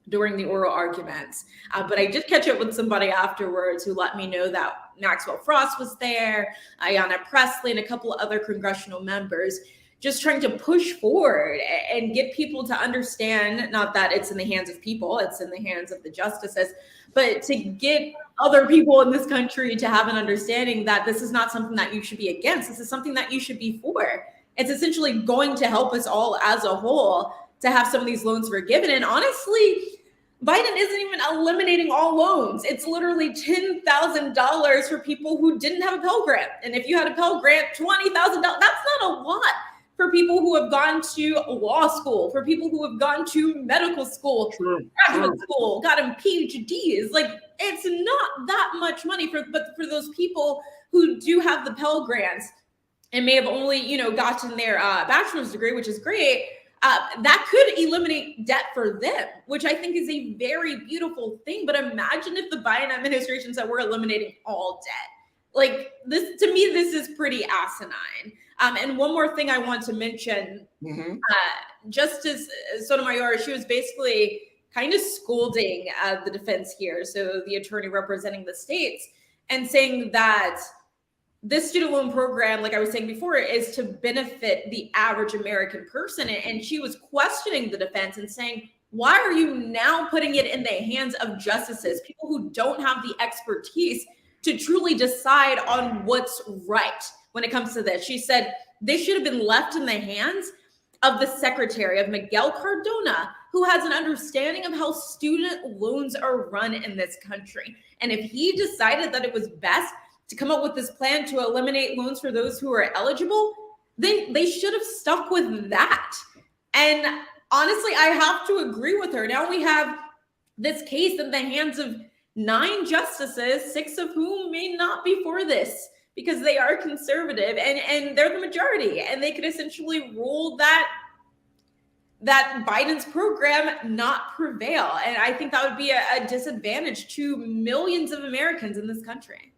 Speaker 19: during the oral arguments. But I did catch up with somebody afterwards who let me know that Maxwell Frost was there, Ayanna Pressley, and a couple of other congressional members, just trying to push forward and get people to understand, not that it's in the hands of people, it's in the hands of the justices, but to get other people in this country to have an understanding that this is not something that you should be against. This is something that you should be for. It's essentially going to help us all as a whole to have some of these loans forgiven. And honestly, Biden isn't even eliminating all loans. It's literally $10,000 for people who didn't have a Pell Grant. And if you had a Pell Grant, $20,000, that's not a lot for people who have gone to law school, for people who have gone to medical school, graduate school, gotten PhDs. Like, it's not that much money but for those people who do have the Pell Grants and may have only, gotten their bachelor's degree, which is great. That could eliminate debt for them, which I think is a very beautiful thing. But imagine if the Biden administration said we're eliminating all debt. Like, this, to me, this is pretty asinine. And one more thing I want to mention, Justice Sotomayor, she was basically kind of scolding the defense here, so the attorney representing the states, and saying that this student loan program, like I was saying before, is to benefit the average American person. And she was questioning the defense and saying, why are you now putting it in the hands of justices, people who don't have the expertise to truly decide on what's right when it comes to this? She said they should have been left in the hands of the secretary, of Miguel Cardona, who has an understanding of how student loans are run in this country. And if he decided that it was best to come up with this plan to eliminate loans for those who are eligible, then they should have stuck with that. And honestly, I have to agree with her. Now we have this case in the hands of 9 justices, 6 of whom may not be for this because they are conservative and they're the majority. And they could essentially rule that Biden's program not prevail. And I think that would be a disadvantage to millions of Americans in this country.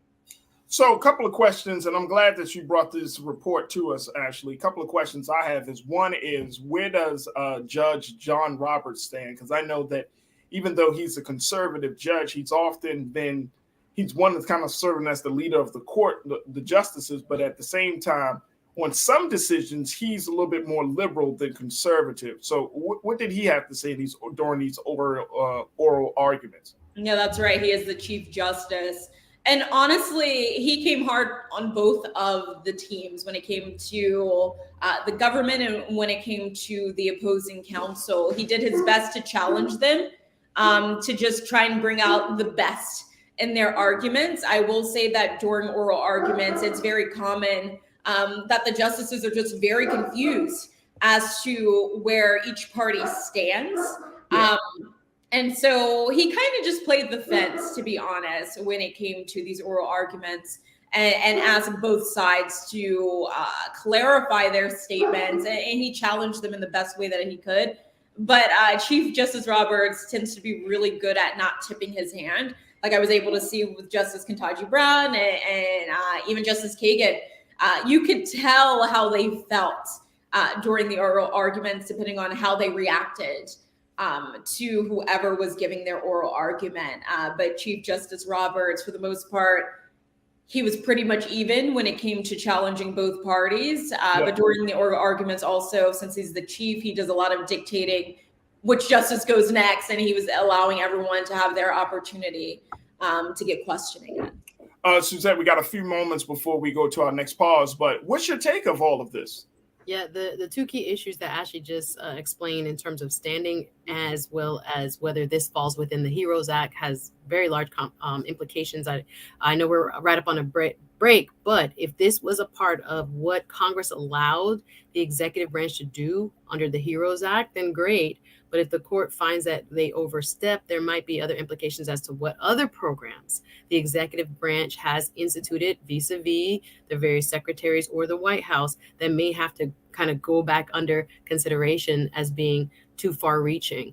Speaker 1: So a couple of questions, and I'm glad that you brought this report to us, Ashley. A couple of questions I have is, one is, where does Judge John Roberts stand? Because I know that even though he's a conservative judge, he's one that's kind of serving as the leader of the court, the justices, but at the same time, on some decisions, he's a little bit more liberal than conservative. So what did he have to say during these oral arguments?
Speaker 19: Yeah, that's right. He is the Chief Justice. And honestly, he came hard on both of the teams when it came to the government and when it came to the opposing counsel. He did his best to challenge them, to just try and bring out the best in their arguments. I will say that during oral arguments, it's very common that the justices are just very confused as to where each party stands. And so he kind of just played the fence, to be honest, when it came to these oral arguments and asked both sides to clarify their statements. And he challenged them in the best way that he could. But Chief Justice Roberts tends to be really good at not tipping his hand. Like I was able to see with Justice Ketanji Brown and even Justice Kagan, you could tell how they felt during the oral arguments, depending on how they reacted to whoever was giving their oral argument. But Chief Justice Roberts, for the most part, he was pretty much even when it came to challenging both parties. But during the oral arguments also, since he's the chief, he does a lot of dictating which justice goes next, and he was allowing everyone to have their opportunity to get questioning it.
Speaker 1: Suzette, we got a few moments before we go to our next pause, but what's your take of all of this?
Speaker 2: Yeah, the two key issues that Ashley just explained in terms of standing, as well as whether this falls within the HEROES Act, has very large implications. I know we're right up on a break, but if this was a part of what Congress allowed the executive branch to do under the HEROES Act, then great. But if the court finds that they overstep, there might be other implications as to what other programs the executive branch has instituted vis-a-vis the various secretaries or the White House that may have to kind of go back under consideration as being too far reaching.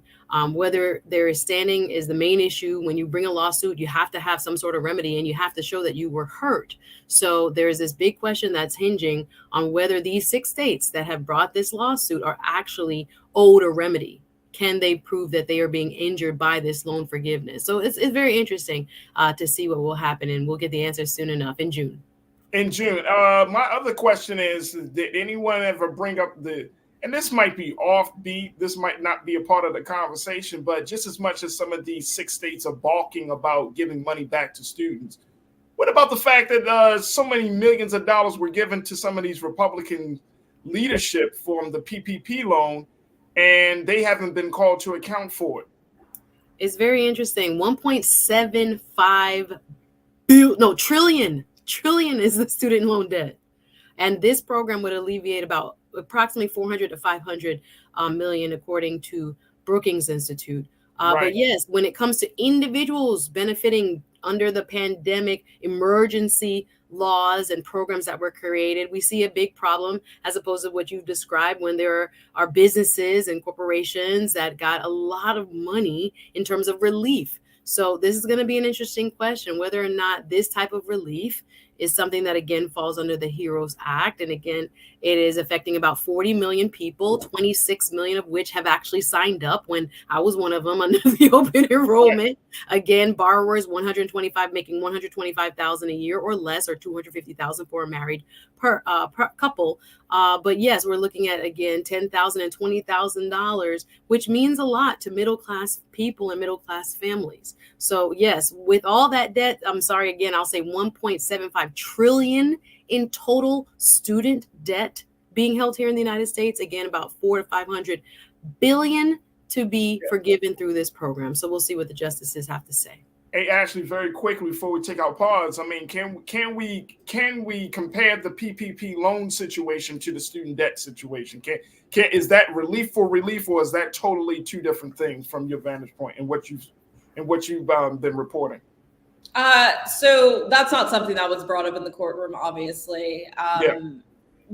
Speaker 2: Whether there is standing is the main issue. When you bring a lawsuit, you have to have some sort of remedy and you have to show that you were hurt. So there's this big question that's hinging on whether these 6 states that have brought this lawsuit are actually owed a remedy. Can they prove that they are being injured by this loan forgiveness? So it's very interesting to see what will happen, and we'll get the answer soon enough in June.
Speaker 1: In June. My other question is, did anyone ever bring up and this might be offbeat, this might not be a part of the conversation, but just as much as some of these 6 states are balking about giving money back to students, what about the fact that so many millions of dollars were given to some of these Republican leadership from the PPP loan, and they haven't been called to account for it?
Speaker 2: It's very interesting. 1.75 trillion is the student loan debt. And this program would alleviate about approximately 400 to 500 million, according to Brookings Institute. But yes, when it comes to individuals benefiting under the pandemic emergency laws and programs that were created, we see a big problem as opposed to what you've described when there are businesses and corporations that got a lot of money in terms of relief. So this is going to be an interesting question, whether or not this type of relief is something that, again, falls under the HEROES Act. And again, it is affecting about 40 million people, 26 million of which have actually signed up, when I was one of them under the open enrollment. Again, borrowers making $125,000 a year or less, or $250,000 for a married couple. But yes, we're looking at, again, $10,000 and $20,000, which means a lot to middle-class people and middle-class families. So yes, with all that debt, I'm sorry, again, I'll say 1.75 trillion in total student debt being held here in the United States. Again, about 400 to 500 billion to be forgiven through this program. So we'll see what the justices have to say.
Speaker 1: Hey, Ashley, very quickly before we take our pause, I mean, can we compare the PPP loan situation to the student debt situation? Is that relief for relief, or is that totally two different things from your vantage point and what you've been reporting?
Speaker 19: So that's not something that was brought up in the courtroom, obviously.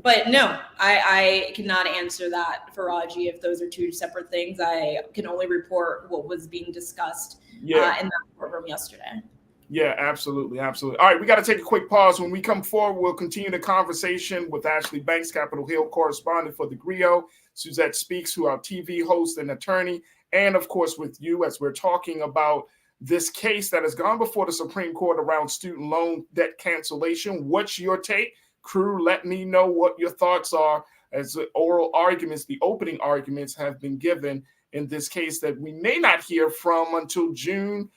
Speaker 19: But no, I cannot answer that, Farajii, if those are two separate things. I can only report what was being discussed in that courtroom yesterday.
Speaker 1: Yeah, absolutely. Absolutely. All right, we got to take a quick pause. When we come forward, we'll continue the conversation with Ashley Banks, Capitol Hill correspondent for the Griot, Suzette Speaks, who our TV host and attorney, and of course with you, as we're talking about this case that has gone before the Supreme Court around student loan debt cancellation. What's your take? Crew, let me know what your thoughts are as the oral arguments, the opening arguments have been given in this case that we may not hear from until June,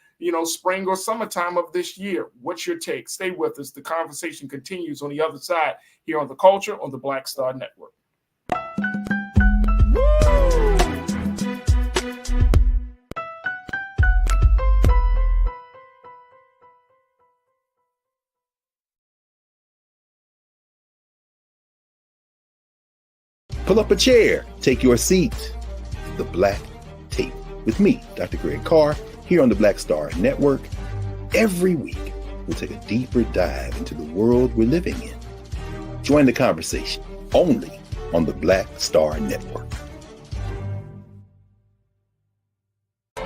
Speaker 1: spring or summertime of this year. What's your take? Stay with us. The conversation continues on the other side here on The Culture on the Black Star Network.
Speaker 8: Pull up a chair, take your seat. The Black Tape with me, Dr. Greg Carr, here on the Black Star Network. Every week, we'll take a deeper dive into the world we're living in. Join the conversation only on the Black Star Network.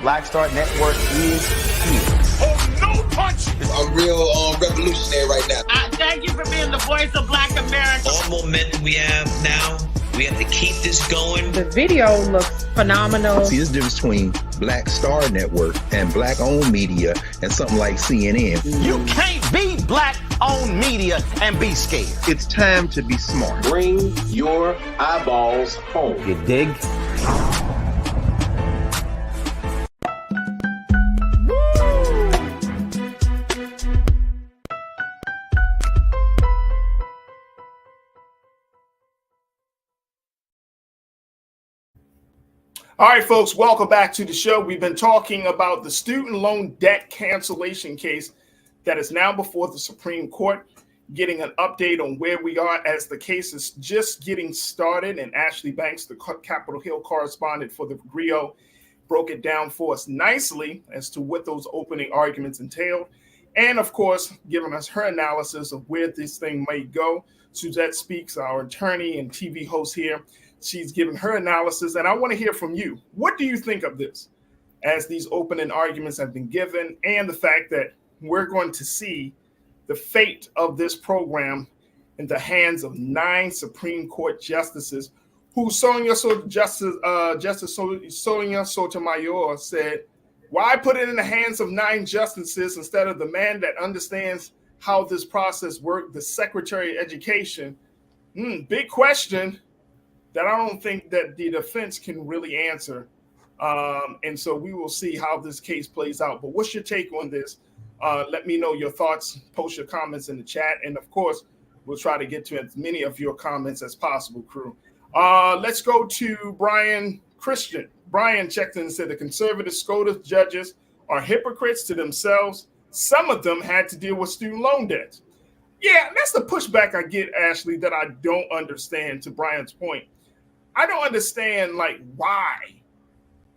Speaker 3: Black Star Network is here.
Speaker 4: Oh, no punch!
Speaker 14: I'm real revolutionary right now.
Speaker 4: Thank you for being the voice of Black America.
Speaker 9: All momentum we have now, we have to keep this going.
Speaker 7: The video looks phenomenal.
Speaker 8: See, there's a difference between Black Star Network and black-owned media and something like CNN.
Speaker 4: You can't be black
Speaker 3: own media and be scared.
Speaker 8: It's time to be smart.
Speaker 5: Bring your eyeballs home.
Speaker 3: You dig?
Speaker 1: All right, folks, welcome back to the show. We've been talking about the student loan debt cancellation case that is now before the Supreme Court, getting an update on where we are as the case is just getting started. And Ashley Banks, the Capitol Hill correspondent for the Grio, broke it down for us nicely as to what those opening arguments entailed. And of course, giving us her analysis of where this thing may go. Suzette Speaks, our attorney and TV host here, she's given her analysis, and I want to hear from you. What do you think of this as these opening arguments have been given, and the fact that we're going to see the fate of this program in the hands of 9 Supreme Court justices, who Justice Sonia Sotomayor said, why put it in the hands of 9 justices instead of the man that understands how this process works, the Secretary of Education? Big question that I don't think that the defense can really answer. And so we will see how this case plays out. But what's your take on this? Let me know your thoughts. Post your comments in the chat. And of course, we'll try to get to as many of your comments as possible, crew. Let's go to Brian Christian. Brian checked in and said the conservative SCOTUS judges are hypocrites to themselves. Some of them had to deal with student loan debts. Yeah, that's the pushback I get, Ashley, that I don't understand, to Brian's point. I don't understand, why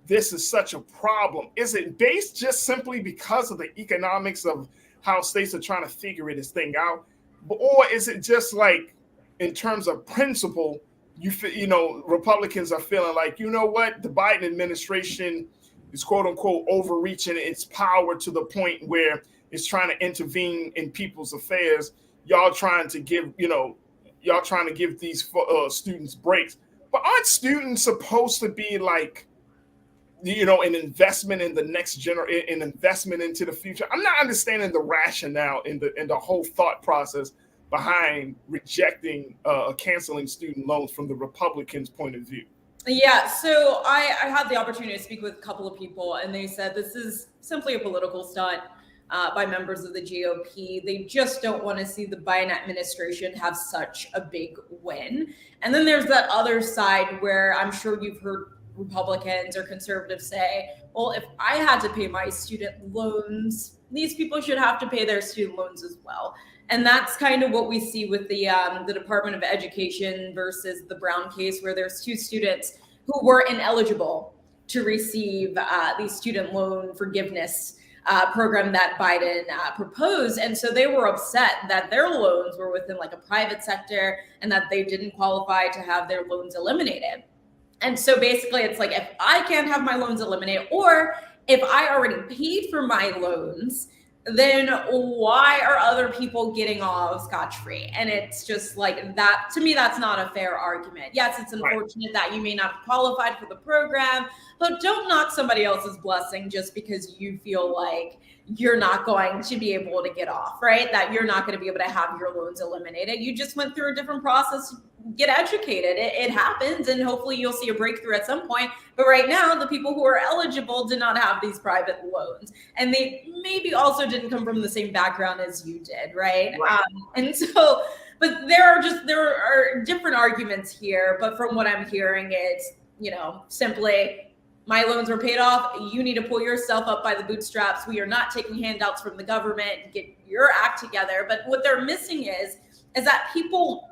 Speaker 1: this is such a problem. Is it based just simply because of the economics of how states are trying to figure this thing out? Or is it just in terms of principle, Republicans are feeling like, you know what, the Biden administration is quote unquote overreaching its power to the point where it's trying to intervene in people's affairs. Y'all trying to give these students breaks. But aren't students supposed to be an investment in the next generation, an investment into the future? I'm not understanding the rationale in the whole thought process behind rejecting canceling student loans from the Republicans' point of view.
Speaker 19: Yeah, so I had the opportunity to speak with a couple of people, and they said this is simply a political stunt by members of the GOP. They just don't want to see the Biden administration have such a big win. And then there's that other side where I'm sure you've heard Republicans or conservatives say, well, if I had to pay my student loans, these people should have to pay their student loans as well. And that's kind of what we see with the Department of Education versus the Brown case, where there's 2 students who were ineligible to receive the student loan forgiveness program that Biden proposed. And so they were upset that their loans were within a private sector and that they didn't qualify to have their loans eliminated. And so basically it's if I can't have my loans eliminated, or if I already paid for my loans, then why are other people getting off scotch-free? And it's just that, to me, that's not a fair argument. Yes, it's unfortunate that you may not have qualified for the program, but don't knock somebody else's blessing just because you feel like you're not going to be able to get off, right? That you're not going to be able to have your loans eliminated. You just went through a different process. Get educated. It happens, and hopefully you'll see a breakthrough at some point. But right now, the people who are eligible did not have these private loans, and they maybe also didn't come from the same background as you did, right? And so, but there are different arguments here. But from what I'm hearing, it's simply, my loans were paid off. You need to pull yourself up by the bootstraps. We are not taking handouts from the government. Get your act together. But what they're missing is that people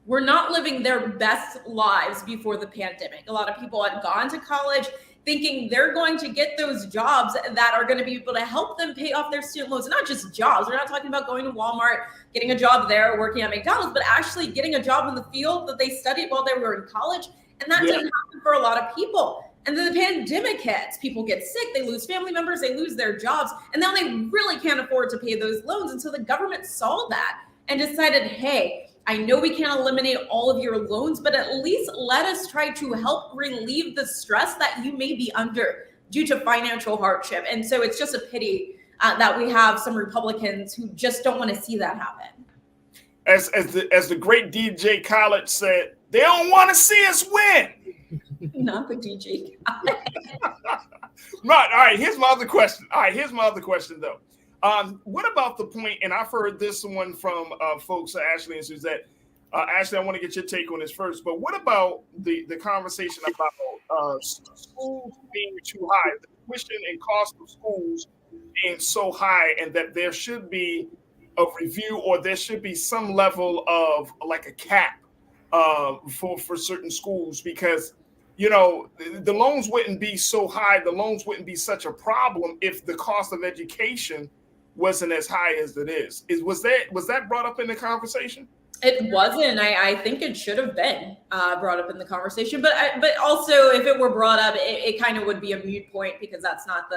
Speaker 19: were not living their best lives before the pandemic. A lot of people had gone to college thinking they're going to get those jobs that are going to be able to help them pay off their student loans. Not just jobs. We're not talking about going to Walmart, getting a job there, working at McDonald's, but actually getting a job in the field that they studied while they were in college. And that didn't happen for a lot of people. And then the pandemic hits, people get sick, they lose family members, they lose their jobs, and now they really can't afford to pay those loans. And so the government saw that and decided, hey, I know we can't eliminate all of your loans, but at least let us try to help relieve the stress that you may be under due to financial hardship. And so it's just a pity that we have some Republicans who just don't want to see that happen.
Speaker 1: As the great DJ Khaled said, they don't want to see us win.
Speaker 19: Not the DJ Khaled.
Speaker 1: Right. All right. Here's my other question. Though. What about the point? And I've heard this one from folks, Ashley and Suzette. Ashley, I want to get your take on this first. But what about the conversation about schools being too high, the tuition and cost of schools being so high, and that there should be a review, or there should be some level of like a cap for certain schools, because the loans wouldn't be so high, the loans wouldn't be such a problem if the cost of education wasn't as high as it is. Was that brought up in the conversation?
Speaker 19: It wasn't. I think it should have been brought up in the conversation, but also if it were brought up, it kind of would be a moot point, because that's not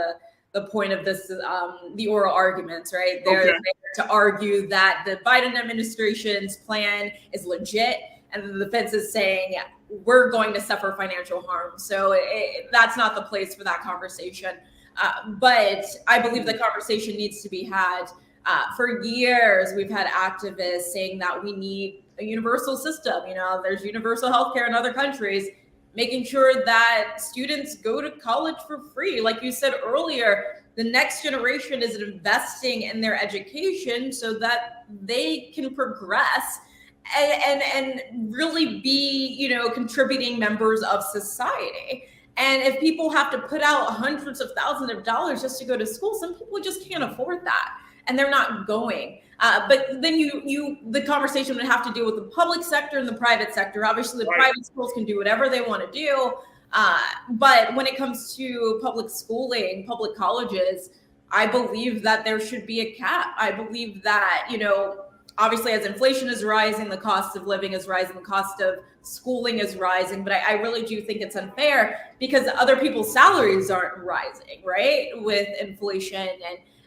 Speaker 19: the point of this, the oral arguments, right? They're there to argue that the Biden administration's plan is legit, and the defense is saying we're going to suffer financial harm. So that's not the place for that conversation. But I believe the conversation needs to be had. For years, we've had activists saying that we need a universal system. There's universal healthcare in other countries, making sure that students go to college for free. Like you said earlier, the next generation is investing in their education so that they can progress and really be, contributing members of society. And if people have to put out hundreds of thousands of dollars just to go to school, some people just can't afford that, and they're not going. But then the conversation would have to deal with the public sector and the private sector. Obviously, the private schools can do whatever they want to do. But when it comes to public schooling, public colleges, I believe that there should be a cap. I believe that, obviously as inflation is rising, the cost of living is rising, the cost of schooling is rising. But I really do think it's unfair, because other people's salaries aren't rising, right? With inflation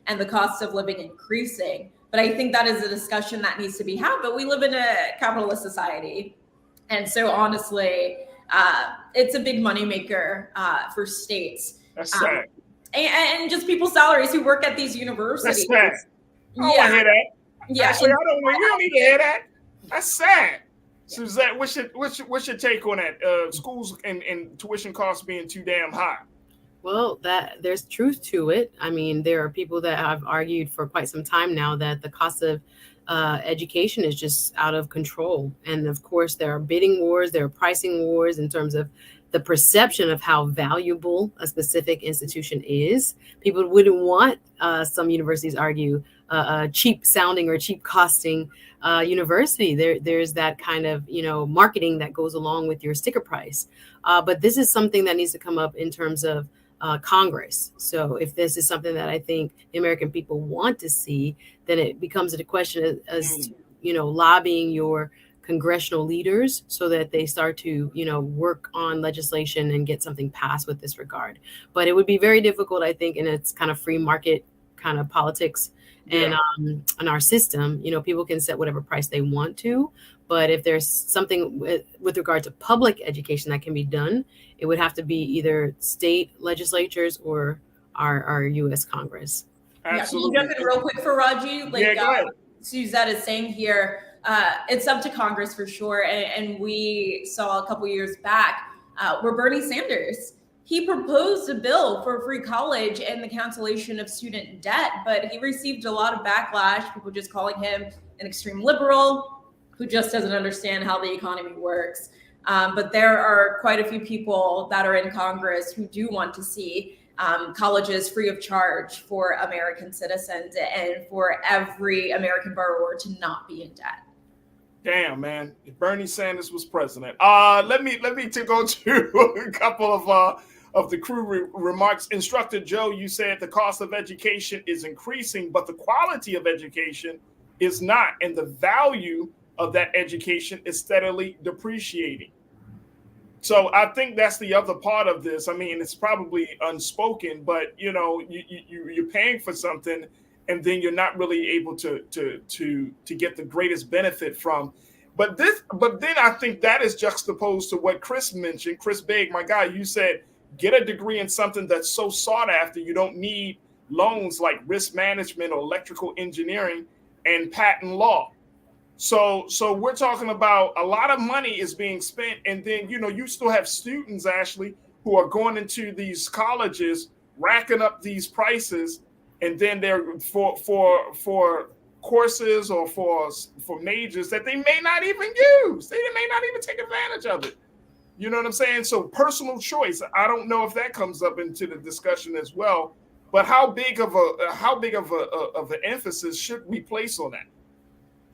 Speaker 19: and the cost of living increasing. But I think that is a discussion that needs to be had. But we live in a capitalist society. And so honestly, it's a big moneymaker for states.
Speaker 1: That's sad.
Speaker 19: And just people's salaries who work at these universities.
Speaker 1: That's sad. I don't want to hear that.
Speaker 19: Yeah.
Speaker 1: Actually, you don't need to hear that. That's sad. Suzette, what's your take on that? Schools and tuition costs being too damn high.
Speaker 2: Well, there's truth to it. I mean, there are people that have argued for quite some time now that the cost of education is just out of control. And of course, there are bidding wars, there are pricing wars in terms of the perception of how valuable a specific institution is. People wouldn't want, some universities argue, a cheap sounding or cheap costing university. There's that kind of, marketing that goes along with your sticker price. But this is something that needs to come up in terms of Congress. So if this is something that I think the American people want to see, then it becomes a question as to, lobbying your congressional leaders so that they start to, work on legislation and get something passed with this regard. But it would be very difficult, I think, in its kind of free market kind of politics and in our system. People can set whatever price they want to. But if there's something with regard to public education that can be done, it would have to be either state legislatures or our U.S. Congress.
Speaker 1: Absolutely.
Speaker 19: Jump in real quick for Farajii.
Speaker 1: Go ahead.
Speaker 19: Suzette is saying here, it's up to Congress for sure. And we saw a couple years back where Bernie Sanders, he proposed a bill for free college and the cancellation of student debt, but he received a lot of backlash, people just calling him an extreme liberal who just doesn't understand how the economy works. But there are quite a few people that are in Congress who do want to see colleges free of charge for American citizens and for every American borrower to not be in debt.
Speaker 1: Damn, man! If Bernie Sanders was president, let me go to a couple of the crew remarks. Instructor Joe, you said the cost of education is increasing, but the quality of education is not, and the value of that education is steadily depreciating. So I think that's the other part of this. I mean, it's probably unspoken, but you're paying for something, and then you're not really able to get the greatest benefit from. But then I think that is juxtaposed to what Chris mentioned. Chris Big, my guy, you said get a degree in something that's so sought after. You don't need loans like risk management or electrical engineering and patent law. So we're talking about a lot of money is being spent, and then you still have students, Ashley, who are going into these colleges, racking up these prices, and then they're for courses or for majors that they may not even use. They may not even take advantage of it. You know what I'm saying? So personal choice. I don't know if that comes up into the discussion as well. But how big of an emphasis should we place on that?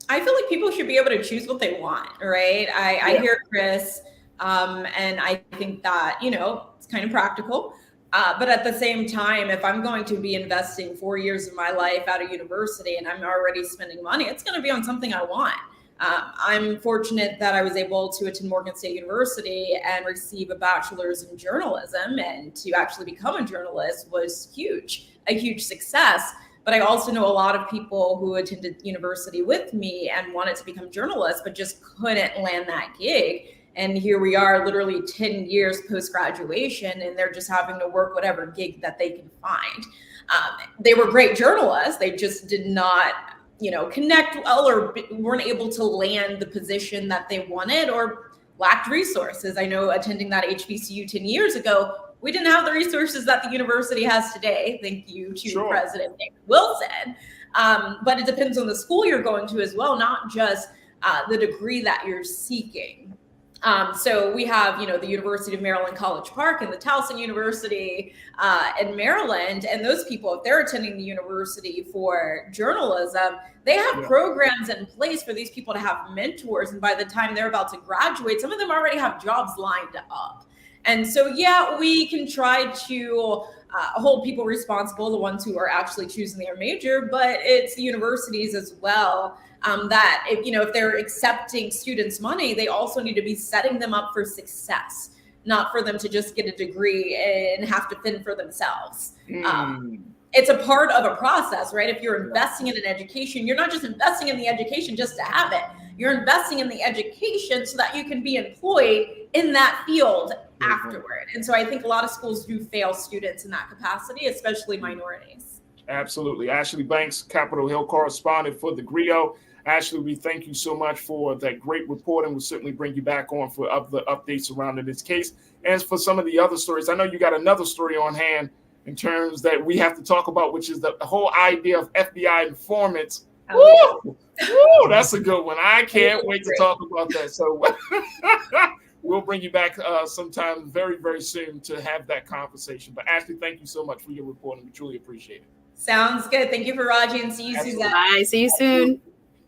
Speaker 19: I feel like people should be able to choose what they want, right? I hear Chris, and I think that, it's kind of practical. But at the same time, if I'm going to be investing 4 years of my life out of university and I'm already spending money, it's going to be on something I want. I'm fortunate that I was able to attend Morgan State University and receive a bachelor's in journalism, and to actually become a journalist was a huge success. But I also know a lot of people who attended university with me and wanted to become journalists, but just couldn't land that gig. And here we are literally 10 years post-graduation, and they're just having to work whatever gig that they can find. They were great journalists. They just did not, connect well, or weren't able to land the position that they wanted, or lacked resources. I know attending that HBCU 10 years ago, we didn't have the resources that the university has today. Thank you to President David Wilson. But it depends on the school you're going to as well, not just the degree that you're seeking. So we have, the University of Maryland College Park and the Towson University in Maryland. And those people, if they're attending the university for journalism, they have programs in place for these people to have mentors. And by the time they're about to graduate, some of them already have jobs lined up. And so, we can try to hold people responsible, the ones who are actually choosing their major, but it's the universities as well. That if they're accepting students' money, they also need to be setting them up for success, not for them to just get a degree and have to fend for themselves. It's a part of a process, right? If you're investing in an education, you're not just investing in the education just to have it. You're investing in the education so that you can be employed in that field afterward. And so I think a lot of schools do fail students in that capacity, especially minorities. Absolutely.
Speaker 1: Ashley Banks, Capitol Hill correspondent for the Griot. Ashley, we thank you so much for that great report, and we'll certainly bring you back on for other updates surrounding this case. And for some of the other stories, I know you got another story on hand in terms that we have to talk about, which is the whole idea of FBI informants. Woo! That's a good one. I can't wait to talk about that. So we'll bring you back sometime very, very soon to have that conversation. But Ashley, thank you so much for your report, and we truly appreciate it.
Speaker 19: Sounds good. Thank you, Farajii, and see you, Suzette.
Speaker 2: Bye. See you soon.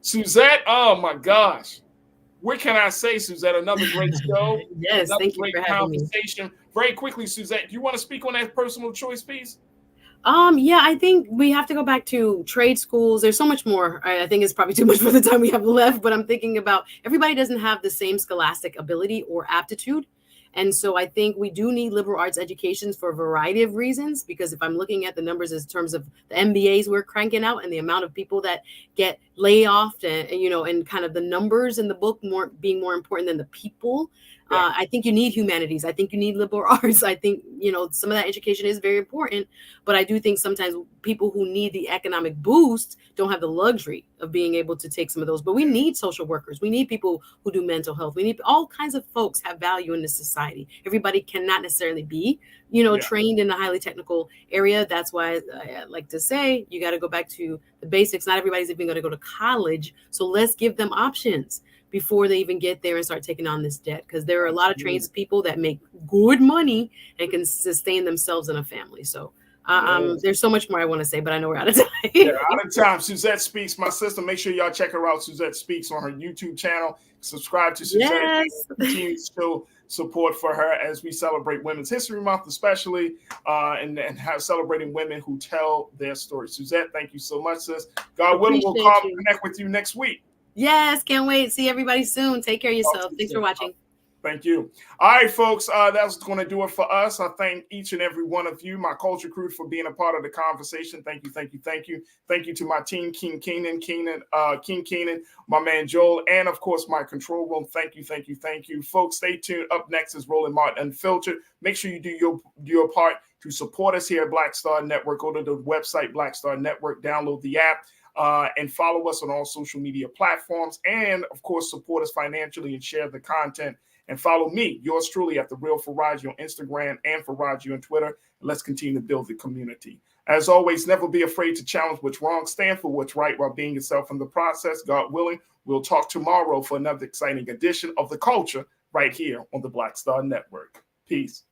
Speaker 1: Suzette, oh my gosh. What can I say, Suzette? Another great show.
Speaker 2: Yes, thank you for having me.
Speaker 1: Very quickly, Suzette, do you want to speak on that personal choice piece?
Speaker 2: I think we have to go back to trade schools. There's so much more. I think it's probably too much for the time we have left, but I'm thinking about everybody doesn't have the same scholastic ability or aptitude. And so I think we do need liberal arts educations for a variety of reasons, because if I'm looking at the numbers in terms of the MBAs we're cranking out and the amount of people that get laid off and kind of the numbers in the book being more important than the people. I think you need humanities. I think you need liberal arts. I think, some of that education is very important, but I do think sometimes people who need the economic boost don't have the luxury of being able to take some of those. But we need social workers. We need people who do mental health. We need all kinds of folks have value in this society. Everybody cannot necessarily be, trained in a highly technical area. That's why I like to say you got to go back to the basics. Not everybody's even going to go to college. So let's give them options before they even get there and start taking on this debt. Because there are a lot of tradespeople that make good money and can sustain themselves and a family. So there's so much more I want to say, but I know we're out of time.
Speaker 1: Out of time. Suzette Speaks, my sister. Make sure y'all check her out. Suzette Speaks on her YouTube channel. Subscribe to Suzette.
Speaker 2: Yes.
Speaker 1: Continue to show support for her as we celebrate Women's History Month, especially, and celebrating women who tell their story. Suzette, thank you so much, sis. God willing, we'll connect with you next week.
Speaker 2: Yes, can't wait. See everybody soon. Take care of yourself. Thanks for watching.
Speaker 1: Thank you. All right, folks, that's going to do it for us. I thank each and every one of you, my culture crew, for being a part of the conversation. Thank you, thank you, thank you. Thank you to my team, King Keenan, my man Joel, and of course, my control room. Thank you, thank you, thank you. Folks, stay tuned. Up next is Roland Martin Unfiltered. Make sure you do your part. to support us here at Black Star Network. Go to the website, Black Star Network, download the app, and follow us on all social media platforms. And, of course, support us financially and share the content. And follow me, yours truly, at The Real Farajii on Instagram and Farajii on Twitter. And let's continue to build the community. As always, never be afraid to challenge what's wrong. Stand for what's right while being yourself in the process. God willing, we'll talk tomorrow for another exciting edition of The Culture right here on the Black Star Network. Peace.